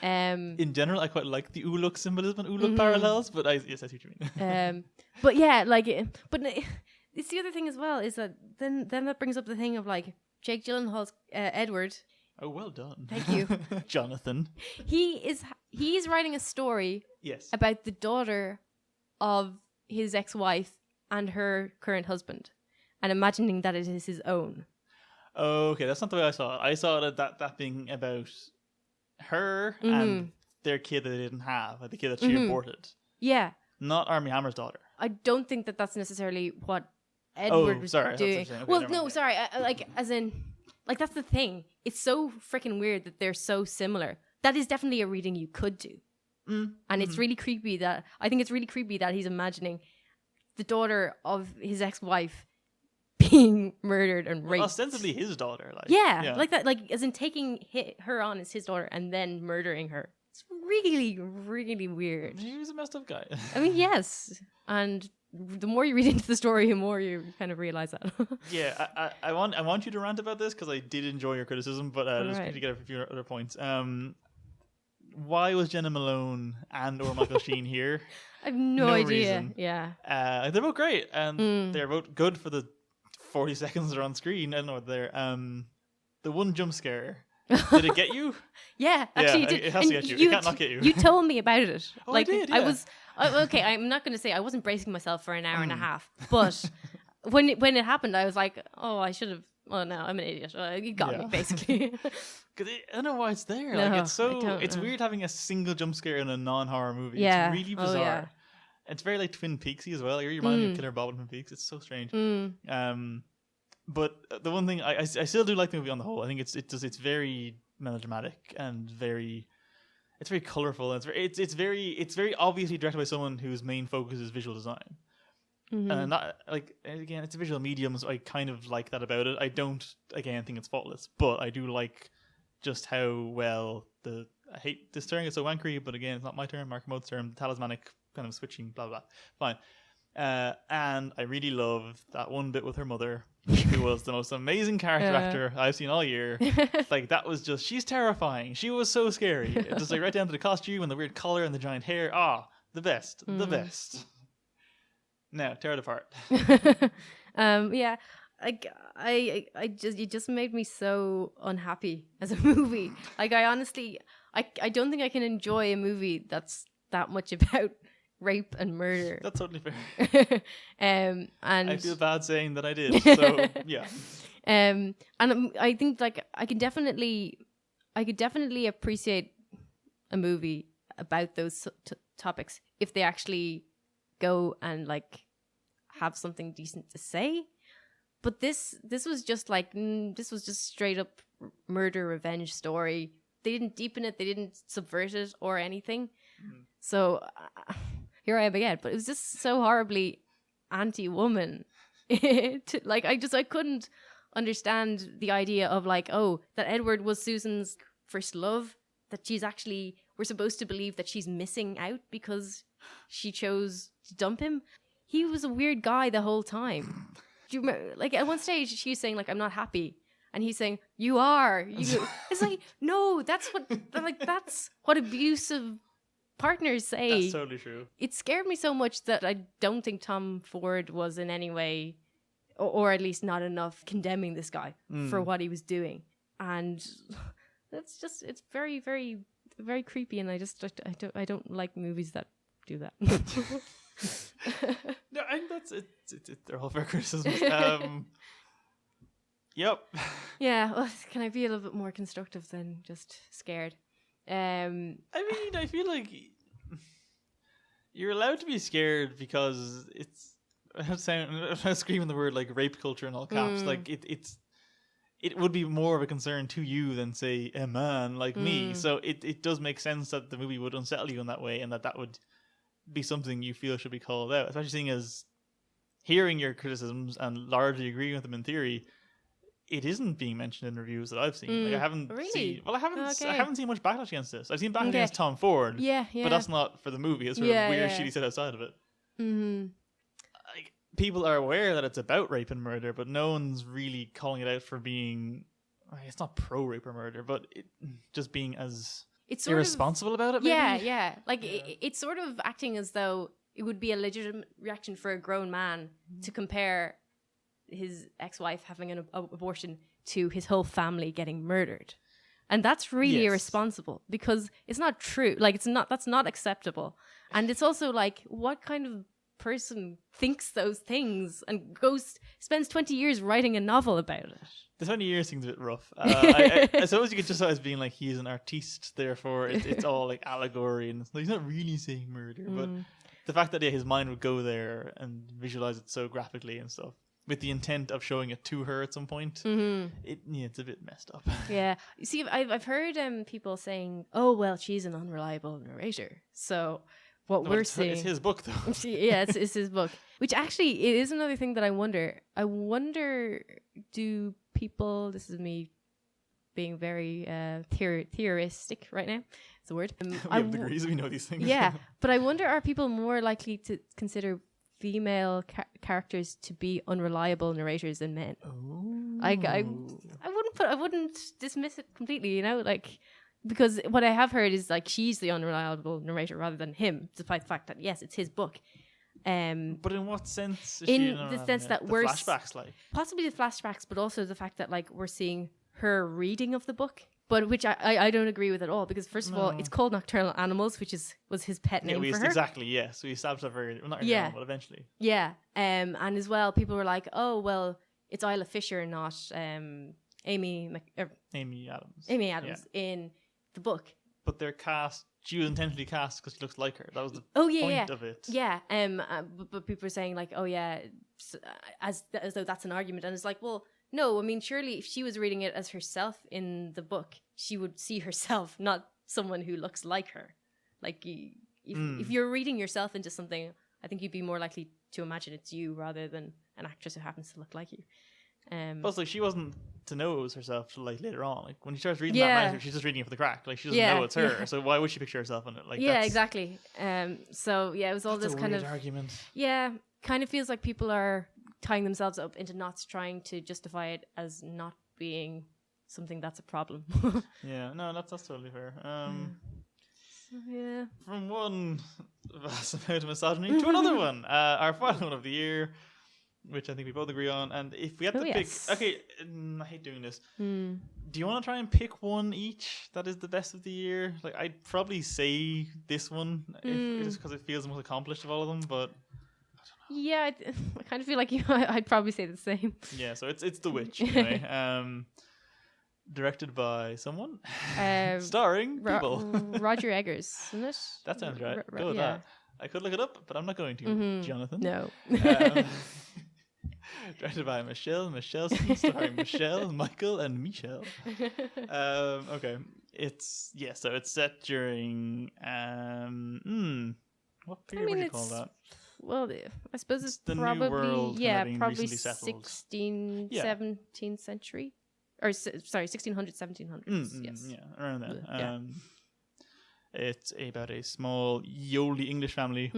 In general, I quite like the ooh look symbolism and ooh look parallels, but yes, I see what you mean. But yeah, like, but it's the other thing as well, is that then that brings up the thing of like Jake Gyllenhaal's Edward. Oh, well done. Thank you. Jonathan. He's writing a story about the daughter of his ex-wife and her current husband, and imagining that it is his own. Oh, okay, that's not the way I saw it. I saw it that being about her and their kid that they didn't have, like the kid that she aborted. Yeah. Not Armie Hammer's daughter. I don't think that that's necessarily what Edward was doing. Okay, well, no, sorry. Like, as in... Like, that's the thing. It's so freaking weird that they're so similar. That is definitely a reading you could do. And it's really creepy that... I think it's really creepy that he's imagining the daughter of his ex-wife being murdered and raped. Ostensibly his daughter. Like, yeah, like that. Like, as in taking her on as his daughter and then murdering her. It's really, really weird. He was a messed up guy. I mean, yes. And the more you read into the story, the more you kind of realize that. Yeah, I want you to rant about this because I did enjoy your criticism, but just Right. to get a few other points. Why was Jenna Malone and or Michael Sheen here? I have no idea. reason. Yeah. They're both great, and they're both good for the 40 seconds they're on screen. I don't know what they're. The one jump scare. Did it get you? Yeah, actually, Yeah, it did. it has to And get you. It can't not get you. You told me about it. Oh, I did, I yeah. was okay. I'm not going to say I wasn't bracing myself for an hour and a half, but when it happened, I was like, oh, I should have. Oh no, I'm an idiot. You got me basically. Because I don't know why it's there. No, like it's I don't it's know. weird having a single jump scare in a non-horror movie. Yeah. It's really Oh, bizarre. yeah. It's very like Twin Peaksy as well. You remind me of Killer Bob in Twin Peaks. It's so strange. But the one thing I still do like the movie on the whole. I think it's very melodramatic and it's very colorful. And it's very obviously directed by someone whose main focus is visual design. And not like again, it's a visual medium, so I kind of like that about it. I don't again think it's faultless, but I do like just how well I hate this term, it's so wankery, but again, it's not my term, Mark Mote's term, talismanic kind of switching, blah blah. Fine. And I really love that one bit with her mother, who was the most amazing character actor I've seen all year. Like that was just, she's terrifying. She was so scary. Just like right down to the costume and the weird collar and the giant hair. The best. The best. Now, tear it apart. Yeah, I just, it just made me so unhappy as a movie. Like I honestly, I don't think I can enjoy a movie that's that much about rape and murder. That's totally fair. And I feel bad saying that I did. So yeah. And I think like I could definitely appreciate a movie about those topics if they actually go and like have something decent to say. But this was just like this was just straight up murder revenge story. They didn't deepen it, they didn't subvert it or anything. So here I am again, but it was just so horribly anti-woman. Like I couldn't understand the idea of like, oh, that Edward was Susan's first love, that she's actually, we're supposed to believe that she's missing out because she chose to dump him. He was a weird guy the whole time. Do you remember, like at one stage she's saying like, I'm not happy, and he's saying, you are. It's like, no, that's what abusive partners say. That's totally true. It scared me so much that I don't think Tom Ford was in any way, or at least not enough, condemning this guy for what he was doing. And that's just, it's very, very, very creepy. And I don't like movies that do that. No, I think that's it. They're all fair criticisms. Yep. Yeah. Well, can I be a little bit more constructive than just scared? I mean, I feel like you're allowed to be scared because it's. I'm screaming the word like rape culture in all caps. Like it would be more of a concern to you than say a man like me. So it does make sense that the movie would unsettle you in that way, and that would be something you feel should be called out. Especially seeing as hearing your criticisms and largely agreeing with them in theory. It isn't being mentioned in reviews that I've seen. Like I haven't seen. Well, I haven't seen much backlash against this. I've seen backlash against Tom Ford. Yeah. But that's not for the movie. It's for weird, shitty shit outside of it. Like, people are aware that it's about rape and murder, but no one's really calling it out for being. It's not pro rape or murder, but just being as it's irresponsible about it. Maybe? Yeah. Like it's sort of acting as though it would be a legitimate reaction for a grown man to compare his ex-wife having an abortion to his whole family getting murdered. And that's really irresponsible because it's not true. Like that's not acceptable. And it's also like, what kind of person thinks those things and spends 20 years writing a novel about it? The 20 years thing's a bit rough. I suppose you could just as being like, he's an artiste, therefore it's all like allegory, and he's not really saying murder, but the fact that his mind would go there and visualize it so graphically and stuff, with the intent of showing it to her at some point, it's a bit messed up. Yeah. You see, I've heard people saying, oh, well, she's an unreliable narrator. So we're seeing... It's his book, though. Yeah, it's his book. Which actually, it is another thing that I wonder. Do people... This is me being very theoristic right now. It's a word. We have degrees, we know these things. Yeah, but I wonder, are people more likely to consider female characters to be unreliable narrators than men. Oh. I wouldn't dismiss it completely, you know, like, because what I have heard is like she's the unreliable narrator rather than him, despite the fact that yes, it's his book. But in what sense? Is In she the sense that the we're flashbacks, like possibly the flashbacks, but also the fact that like we're seeing her reading of the book, but which I don't agree with at all, because first of all, it's called Nocturnal Animals, which was his pet name for her. Exactly, yes. We established that very not early on, but eventually. Yeah, and as well, people were like, oh well, it's Isla Fisher, not Amy Adams in the book. But they're cast. She was intentionally cast because she looks like her. That was the point of it. Yeah. But people are saying like, oh yeah, as though that's an argument, and it's like, well, no. I mean, surely if she was reading it as herself in the book, she would see herself, not someone who looks like her. Like, if you're reading yourself into something, I think you'd be more likely to imagine it's you rather than an actress who happens to look like you. Plus, like, she wasn't to know it was herself till like later on. Like when she starts reading that manuscript, she's just reading it for the crack. Like she doesn't know it's her. So why would she picture herself in it? Like exactly. So yeah, it was all this kind of argument. Yeah, kind of feels like people are tying themselves up into knots, trying to justify it as not being something that's a problem. Yeah, no, that's totally fair. Yeah. From one vast amount of misogyny to another one. Our final one of the year, which I think we both agree on. And if we had to pick... Okay, I hate doing this. Do you want to try and pick one each that is the best of the year? Like, I'd probably say this one, just because it feels the most accomplished of all of them, but... Yeah, I kind of feel like I'd probably say the same. Yeah, so it's The Witch, anyway. Directed by someone, starring people. Roger Eggers, isn't it? That sounds right. Go with that. I could look it up, but I'm not going to. Jonathan. No. Directed by Michelle starring Michelle, Michael, and Michelle. Okay, so it's set during what period would you call that? Well, I suppose it's the probably New World probably settled. 17th century. Or, sorry, 1600s, 1700s. Yes. Yeah, around then. It's about a small Yoli English family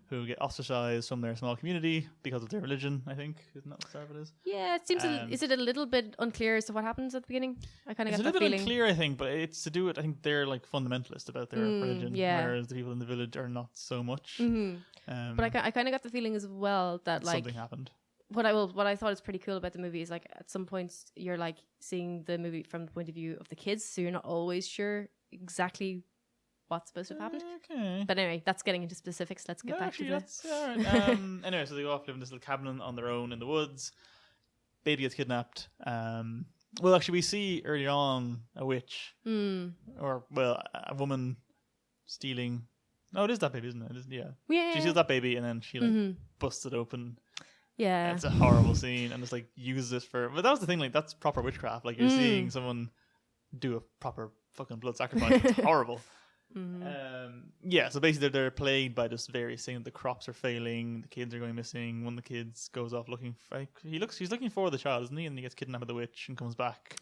who get ostracized from their small community because of their religion, I think. Isn't that what it is? Yeah, it seems is it a little bit unclear as to what happens at the beginning? I kind of got that feeling. It's a little bit unclear, I think, but it's to do with, I think they're like fundamentalist about their religion, whereas the people in the village are not so much. But I kind of got the feeling as well that like something happened. What I thought is pretty cool about the movie is like at some points you're like seeing the movie from the point of view of the kids, so you're not always sure exactly what's supposed to have happened. Okay. But anyway, that's getting into specifics. Let's get back to this. Anyway, so they go off live in this little cabin on their own in the woods. Baby gets kidnapped. Well, actually, we see early on a witch, or a woman stealing. No, it is that baby, isn't it? Yeah. She steals that baby and then she like busts it open. Yeah, it's a horrible scene, and it's like uses it for. But that was the thing, like that's proper witchcraft. Like you're seeing someone do a proper fucking blood sacrifice. It's horrible. So basically they're plagued by just various things. The crops are failing. The kids are going missing. One of the kids goes off looking. He's looking for the child, isn't he? And he gets kidnapped by the witch and comes back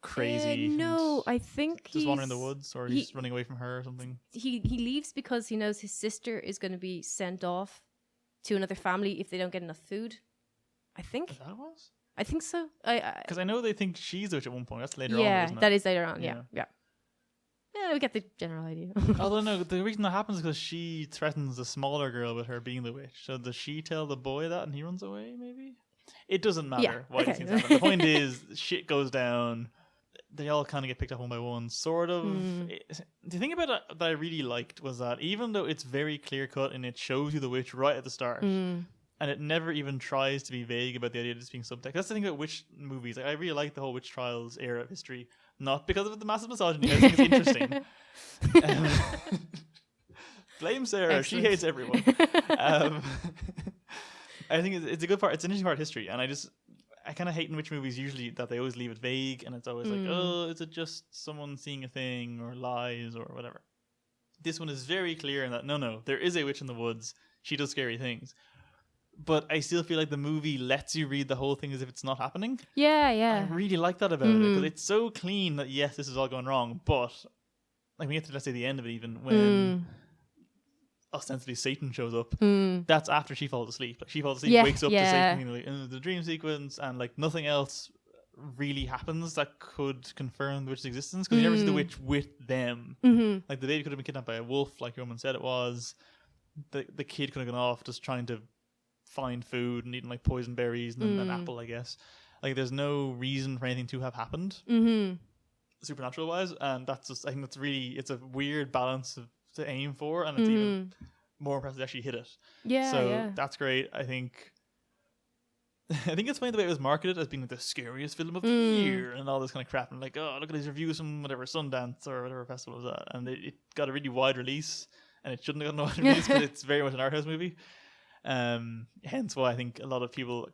crazy. No, I think just wandering in the woods, or he's running away from her or something. He leaves because he knows his sister is going to be sent off to another family if they don't get enough food. I think. Is that what it was? I think so. Because I know they think she's the witch at one point. That's later on, isn't it? That is later on. Yeah, we get the general idea. Although no, the reason that happens is because she threatens the smaller girl with her being the witch. So does she tell the boy that and he runs away? Maybe it doesn't matter why these things happen. The point is, shit goes down. They all kind of get picked up one by one, sort of. The thing about it that I really liked was that even though it's very clear cut and it shows you the witch right at the start, and it never even tries to be vague about the idea of this being subtext. That's the thing about witch movies. Like, I really like the whole witch trials era of history, not because of the massive misogyny. I think it's interesting. Blame Sarah. Excellent. She hates everyone. I think it's a good part. It's an interesting part of history, and I kind of hate in witch movies usually that they always leave it vague, and it's always like, oh, is it just someone seeing a thing or lies or whatever? This one is very clear in that no, there is a witch in the woods. She does scary things. But I still feel like the movie lets you read the whole thing as if it's not happening. Yeah. I really like that about it, because it's so clean that yes, this is all going wrong, but like we get to, let's say, the end of it, even when ostensibly Satan shows up. Mm. That's after she falls asleep. Like she falls asleep, Yeah, wakes up to yeah. Satan, you know, like, in the dream sequence, and like nothing else really happens that could confirm the witch's existence, because you never see the witch with them. Mm-hmm. Like the baby could have been kidnapped by a wolf, like Roman said it was. The kid could have gone off just trying to find food and eating like poison berries and an apple, I guess. Like there's no reason for anything to have happened, supernatural wise, and that's just, I think that's really, it's a weird balance to aim for, and it's even more impressive to actually hit it. Yeah, So yeah. that's great. I think it's funny the way it was marketed as being like the scariest film of the year and all this kind of crap, and like, oh, look at these reviews from whatever Sundance or whatever festival was that, and it got a really wide release, and it shouldn't have gotten a wide release because it's very much an art house movie. Hence why I think a lot of people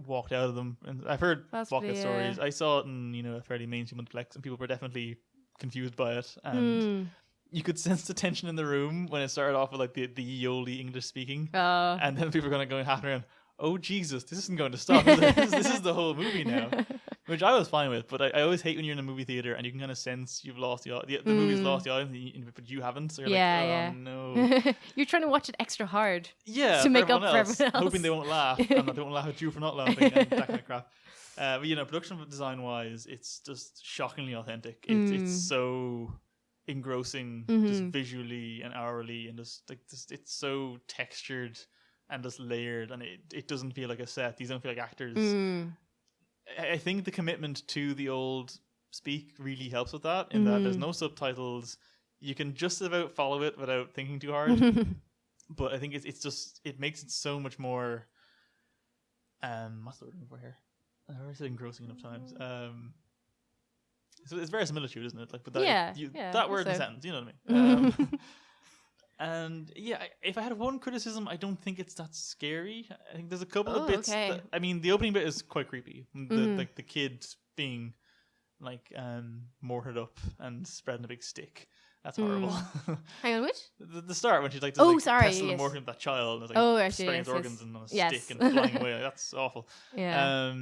walked out of them, and I've heard walkout stories. I saw it in, you know, a fairly mainstream multiplex, and people were definitely confused by it, and you could sense the tension in the room when it started off with like the Yoli English speaking, and then people were going half around, oh Jesus, this isn't going to stop. This is the whole movie now, which I was fine with. But I always hate when you're in a movie theater and you can kind of sense you've lost the movie's lost the audience, but you haven't. So you're like, oh no. You're trying to watch it extra hard. Yeah, to make up else, for everyone else, hoping they won't laugh, and that they won't laugh at you for not laughing, and that kind of crap. But you know, production design wise, it's just shockingly authentic. It's so engrossing, just visually and hourly, and just like it's so textured and just layered, and it doesn't feel like a set. These don't feel like actors. I think the commitment to the old speak really helps with that, in that there's no subtitles. You can just about follow it without thinking too hard. But I think it's just, it makes it so much more what's the word I'm looking for here? I've already said engrossing enough times. So it's verisimilitude, isn't it? Like, but that, that word in a sentence, you know what I mean? And yeah, if I had one criticism, I don't think it's that scary. I think there's a couple of bits. That, I mean, the opening bit is quite creepy. Like the kid being like mortared up and spreading a big stick. That's horrible. Hang on, which? The start when she's like, pestle and mortaring that child, and it's like spreading its organs on a stick and flying away. That's awful. Yeah.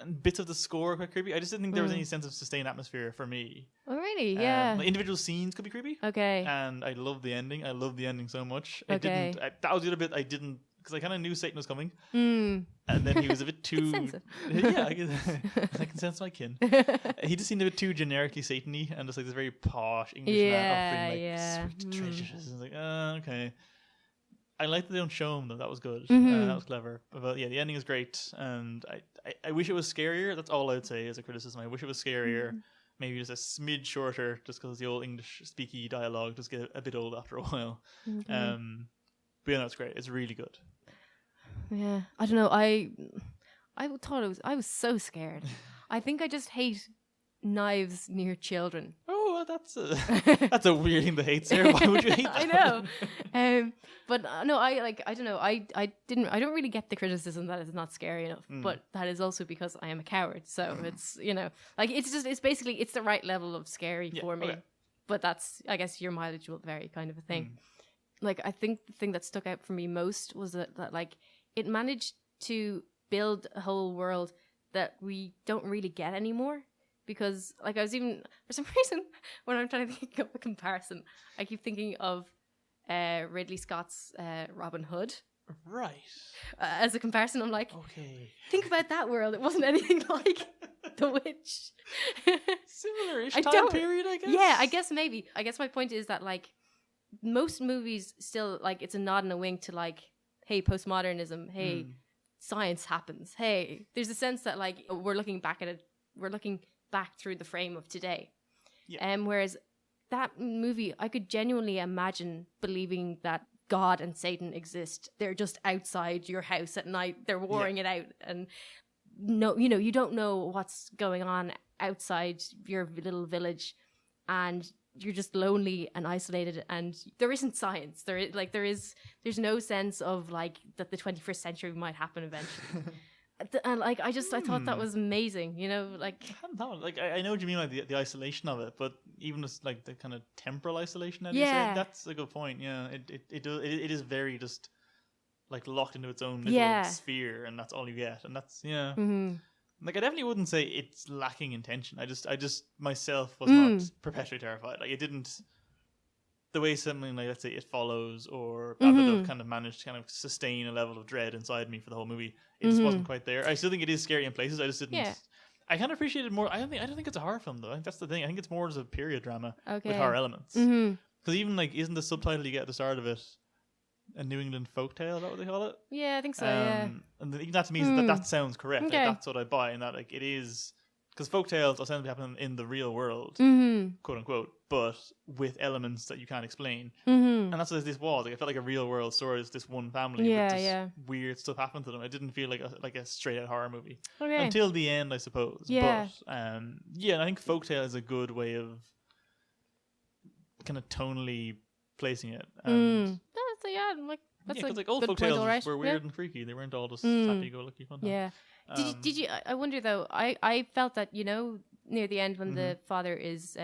And bits of the score are quite creepy. I just didn't think there was any sense of sustained atmosphere for me. Oh, really? Yeah. Like individual scenes could be creepy. Okay. And I love the ending. I love the ending so much. Okay. That was the other bit I didn't, because I kind of knew Satan was coming. And then he was a bit too. Yeah, I can sense my kin. He just seemed a bit too generically Satan-y, and just like this very posh English man offering like sweet treasures. And like, okay. I like that they don't show him though. That was good. That was clever. But yeah, the ending is great, and I wish it was scarier. That's all I'd say as a criticism. I wish it was scarier. Maybe just a smidge shorter, just because the old English speaky dialogue just get a bit old after a while. But yeah, no, it's great. It's really good. Yeah, I don't know. I thought I was so scared. I think I just hate knives near children. Oh, that's a weird thing to hate, Sarah. Why would you hate that? I know. But no, I don't know. I don't really get the criticism that it's not scary enough. But that is also because I am a coward. So it's, you know, like it's basically the right level of scary for me. Okay. But that's, I guess, your mileage will vary, kind of a thing. Like, I think the thing that stuck out for me most was that like it managed to build a whole world that we don't really get anymore. Because, like, I was even, for some reason, when I'm trying to think of a comparison, I keep thinking of Ridley Scott's Robin Hood. Right. As a comparison, I'm like, okay, think about that world. It wasn't anything like The Witch. Similar-ish time period, I guess. Yeah, I guess maybe. I guess my point is that, like, most movies still, like, it's a nod and a wink to, like, hey, postmodernism, hey, science happens. Hey, there's a sense that, like, we're looking back at it, we're looking back through the frame of today. Whereas that movie, I could genuinely imagine believing that God and Satan exist. They're just outside your house at night. They're warring it out, and no, you know, you don't know what's going on outside your little village, and you're just lonely and isolated. And there isn't science. There's no sense of like that the 21st century might happen eventually. And like I thought that was amazing, you know, like I know what you mean, like the isolation of it, but even just like the kind of temporal isolation, as you say, that's a good point. Yeah, it is very just like locked into its own little sphere, and that's all you get, and that's like I definitely wouldn't say it's lacking in tension. I just myself was not perpetually terrified. Like it didn't. the way something like, let's say, It Follows or Babadook kind of managed to kind of sustain a level of dread inside me for the whole movie. It just wasn't quite there. I still think it is scary in places. I just didn't. Yeah. I kind of appreciated more. I don't think it's a horror film though. I think that's the thing. I think it's more as a period drama Okay. with horror elements. Because even like, isn't the subtitle you get at the start of it a New England folktale? Is that what they call it? Yeah, I think so. Yeah. And then even that to me is that sounds correct. Okay. Like, that's what I buy, and that like it is, because folktales ostensibly happen in the real world, quote unquote, but with elements that you can't explain. And that's what this was. Like, I felt like a real world story. Is this one family? Yeah, with this yeah. weird stuff happened to them. It didn't feel like a straight out horror movie Okay. until the end, I suppose. Yeah. But yeah, and I think folktale is a good way of kind of tonally placing it. And That's because a like old good folk point, tales all right. were weird and freaky. They weren't all just happy-go-lucky fun. Yeah. Did you? I wonder though. I felt that near the end when the father is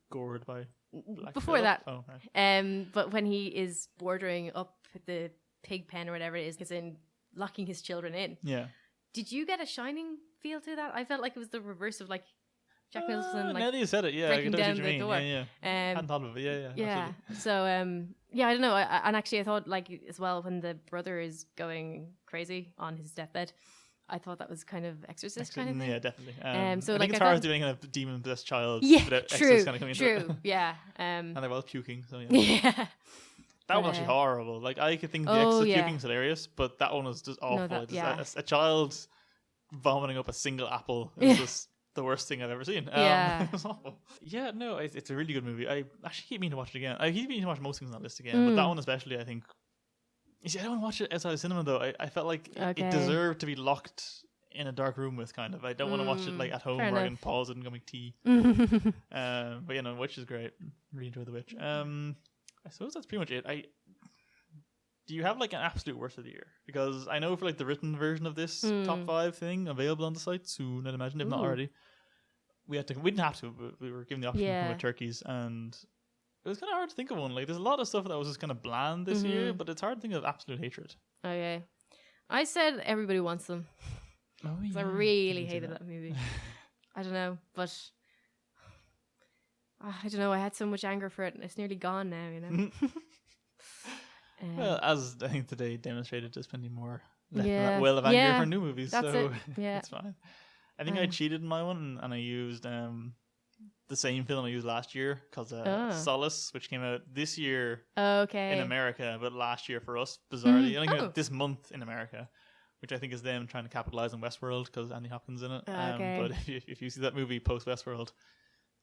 gored by Black before Phillip? that. Oh, right. But when he is bordering up the pig pen or whatever it is, in locking his children in. Yeah. Did you get a Shining feel to that? I felt like it was the reverse of like Jack Nicholson, now that you said it, yeah, I breaking can know down what you the mean. door. Yeah. Hadn't thought of it. Yeah. Yeah. Absolutely. So I don't know. And actually, I thought like as well when the brother is going crazy on his deathbed, I thought that was kind of Exorcist kind of thing. Yeah, definitely. So I like think it's I hard thought- to do any kind of demon possessed child. Yeah, without true, Exorcist kind of coming into it. true. Yeah. And they're both puking. So yeah. Yeah. That was actually horrible. Like, I could think the Oh, Exorcist yeah. puking is hilarious, but that one was just awful. that- Just yeah. a child vomiting up a single apple is just the worst thing I've ever seen. Yeah. It was awful. Yeah, no, it's a really good movie. I actually keep meaning to watch it again. I keep meaning to watch most things on that list again, but that one especially, I think. You see, I don't watch it outside of cinema though. I felt like Okay. it deserved to be locked in a dark room with, kind of. I don't want to watch it like at home fair where I enough. can pause it and go make tea. But you know, Witch is great. Really enjoy The Witch. I suppose that's pretty much it. Do you have like an absolute worst of the year? Because I know for like the written version of this top 5 thing available on the site soon, I'd imagine, if not already. We didn't have to, but we were given the option to come with turkeys, and it was kind of hard to think of one. Like, there's a lot of stuff that was just kind of bland this year, but it's hard to think of absolute hatred. Okay. I said Everybody Wants Them. Oh, Because I really hated that movie. I don't know, but I don't know. I had so much anger for it, and it's nearly gone now. You know. Well, as I think today demonstrated, there's plenty more left in Yeah. that well of anger Yeah, for new movies. that's So it. Yeah. it's fine. I think I cheated in my one, and I used the same film I used last year, called Solace, which came out this year Okay. in America, but last year for us, bizarrely. It only came out this month in America, which I think is them trying to capitalize on Westworld because Andy Hopkins in it. Okay. But if you see that movie post Westworld,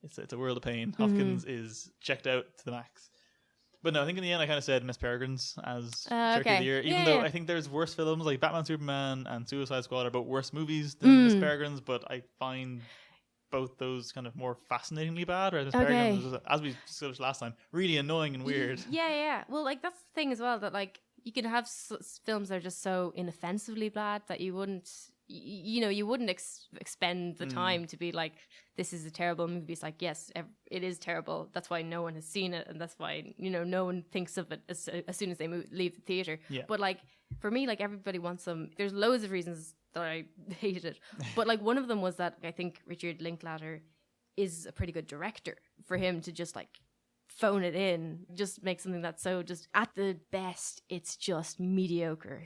it's a world of pain. Hopkins is checked out to the max. But no, I think in the end I kind of said Miss Peregrine's as Turkey of the Year, even though I think there's worse films like Batman, Superman, and Suicide Squad are both worse movies than Miss Peregrine's, but I find both those kind of more fascinatingly bad. Whereas Miss Peregrine's was, as we discussed last time, really annoying and weird. Yeah. Well, like that's the thing as well, that like you can have films that are just so inoffensively bad that you wouldn't, you wouldn't expend the time to be like, this is a terrible movie. It's like, yes, it is terrible. That's why no one has seen it, and that's why no one thinks of it as soon as they leave the theater. Yeah. But like for me, like Everybody Wants Them. There's loads of reasons that I hated it, but like one of them was that I think Richard Linklater is a pretty good director. For him to just like phone it in, just make something that's so just at the best, it's just mediocre.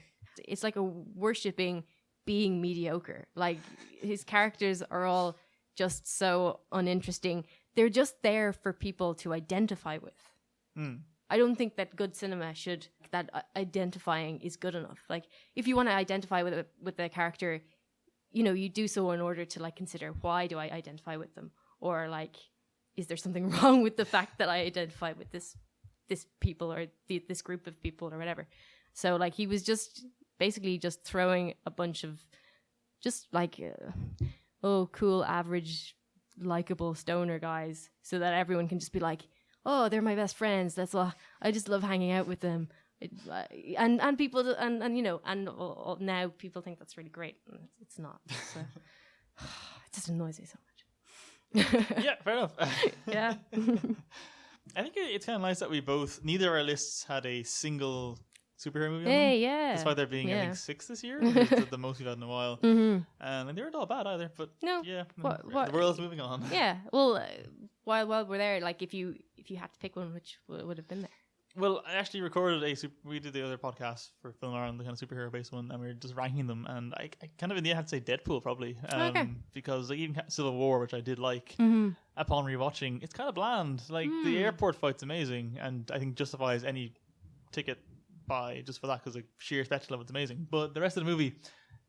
It's like a worshipping being mediocre. Like his characters are all just so uninteresting. They're just there for people to identify with. I don't think that good cinema that identifying is good enough. Like if you want to identify with a character, you do so in order to like consider, why do I identify with them? Or like, is there something wrong with the fact that I identify with this people or this group of people or whatever? So like he was just basically just throwing a bunch of just like cool average likable stoner guys so that everyone can just be like, oh, they're my best friends, that's all, I just love hanging out with them. And people and now people think that's really great, and it's not. So it just annoys me so much. Yeah, fair enough. Yeah. I think it's kind of nice that neither of our lists had a single superhero movie on Hey, them. yeah. Despite there being, I Yeah. think, 6 this year. Which is the most we've had in a while. And they weren't all bad either, but No. yeah, What- the world's moving on. Yeah. Well, while we're there, like if you if you had to pick one, which would have been there? Well, I actually recorded we did the other podcast for Film Ireland, the kind of superhero based one, and we were just ranking them, and I kind of in the end had to say Deadpool probably, because like even Civil War, which I did like, upon rewatching, it's kind of bland. Like the airport fight's amazing, and I think justifies any ticket buy just for that because the sheer spectacle of it's amazing. But the rest of the movie,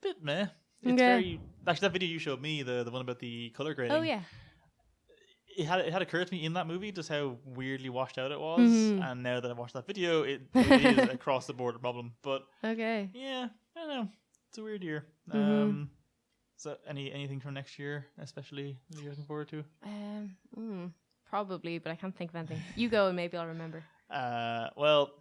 bit meh. It's very actually that video you showed me, the one about the color grading. Oh yeah. It had occurred to me in that movie just how weirdly washed out it was, and now that I've watched that video, it is across the board a problem. But yeah, I don't know. It's a weird year. So anything from next year, especially that you're looking forward to? Probably, but I can't think of anything. You go, and maybe I'll remember. Well,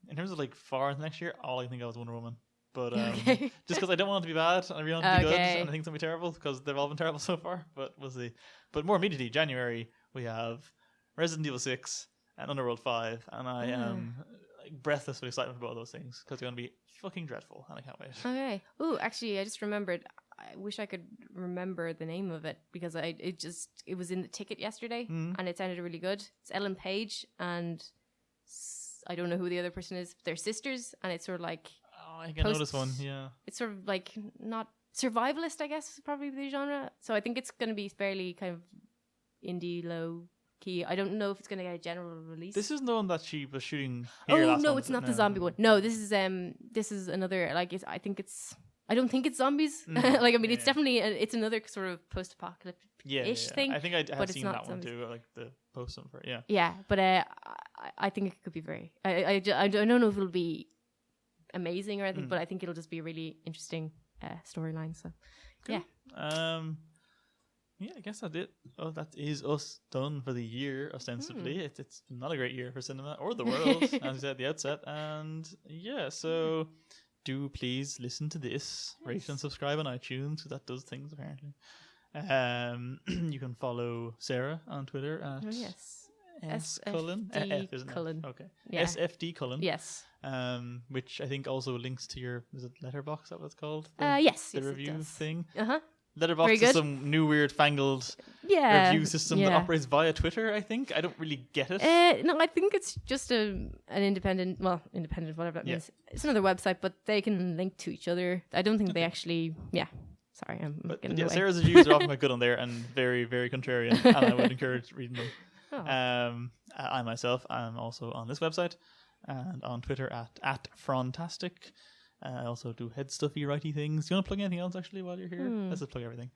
in terms of like far into next year, all I can think of is Wonder Woman. But just because I don't want it to be bad and I really want it to be good, and I think it's going to be terrible because they've all been terrible so far, but we'll see. But more immediately, January, we have Resident Evil 6 and Underworld 5, and I am like, breathless with excitement about those things because they're going to be fucking dreadful, and I can't wait. Okay. Ooh, actually, I just remembered. I wish I could remember the name of it because it was in the ticket yesterday, and it sounded really good. It's Ellen Page, and I don't know who the other person is. They're sisters, and it's sort of like... I can notice one, yeah. It's sort of like not survivalist, I guess, is probably the genre. So I think it's going to be fairly kind of indie, low key. I don't know if it's going to get a general release. This is the one that she was shooting here last no, month, it's not the zombie one. No, this is another. Like I don't think it's zombies. Like I mean, it's definitely it's another sort of post-apocalyptic-ish thing. I think I have seen that zombies. one too, like the post one for it. Yeah, but I think it could be very. I don't know if it'll be amazing or anything, but I think it'll just be a really interesting storyline. So, cool. Yeah, I guess that's it. Oh, that is us done for the year, ostensibly. It's not a great year for cinema or the world, as I said at the outset. And yeah, so do please listen to this, rate and subscribe on iTunes, because that does things apparently. You can follow Sarah on Twitter at S Cullen. F, isn't Cullen. it? Okay. Yeah. SFD Cullen. Yes. Which I think also links to your, is it Letterboxd, is that what it's called? Yes. The yes, review thing. Very Letterboxd good. is some new weird fangled review system that operates via Twitter, I think. I don't really get it. No, I think it's just an independent, whatever that means. It's another website, but they can link to each other. I don't think they actually, Sorry, I'm getting away. Sarah's reviews are often quite good on there and very, very contrarian, and I would encourage reading them. I myself am also on this website and on Twitter at Frontastic. I also do head stuffy, righty things. Do you want to plug anything else actually while you're here? Let's just plug everything.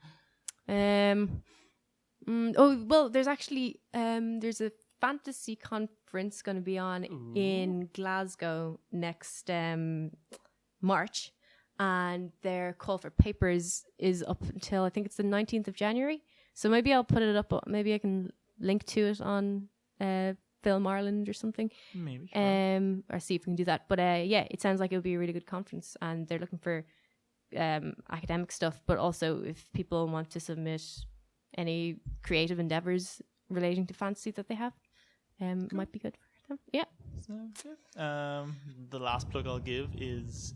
There's actually there's a fantasy conference going to be on in Glasgow next March, and their call for papers is up until I think it's the 19th of January. So maybe I'll put it up. Maybe I can link to it on Film Ireland or something. Maybe. Sure. Or see if we can do that. But it sounds like it would be a really good conference, and they're looking for academic stuff, but also if people want to submit any creative endeavors relating to fantasy that they have, might be good for them. Yeah. Sounds good. The last plug I'll give is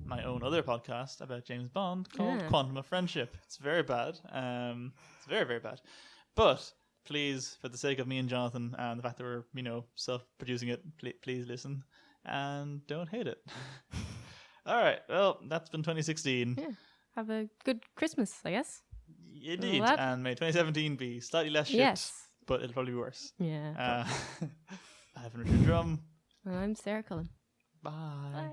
my own other podcast about James Bond called Quantum of Friendship. It's very bad. It's very, very bad. But please, for the sake of me and Jonathan and the fact that we're, self-producing it, please listen and don't hate it. All right. Well, that's been 2016. Yeah. Have a good Christmas, I guess. Indeed. And may 2017 be slightly less shit, but it'll probably be worse. Yeah. I've been Richard Drumm. And I'm Sarah Cullen. Bye. Bye.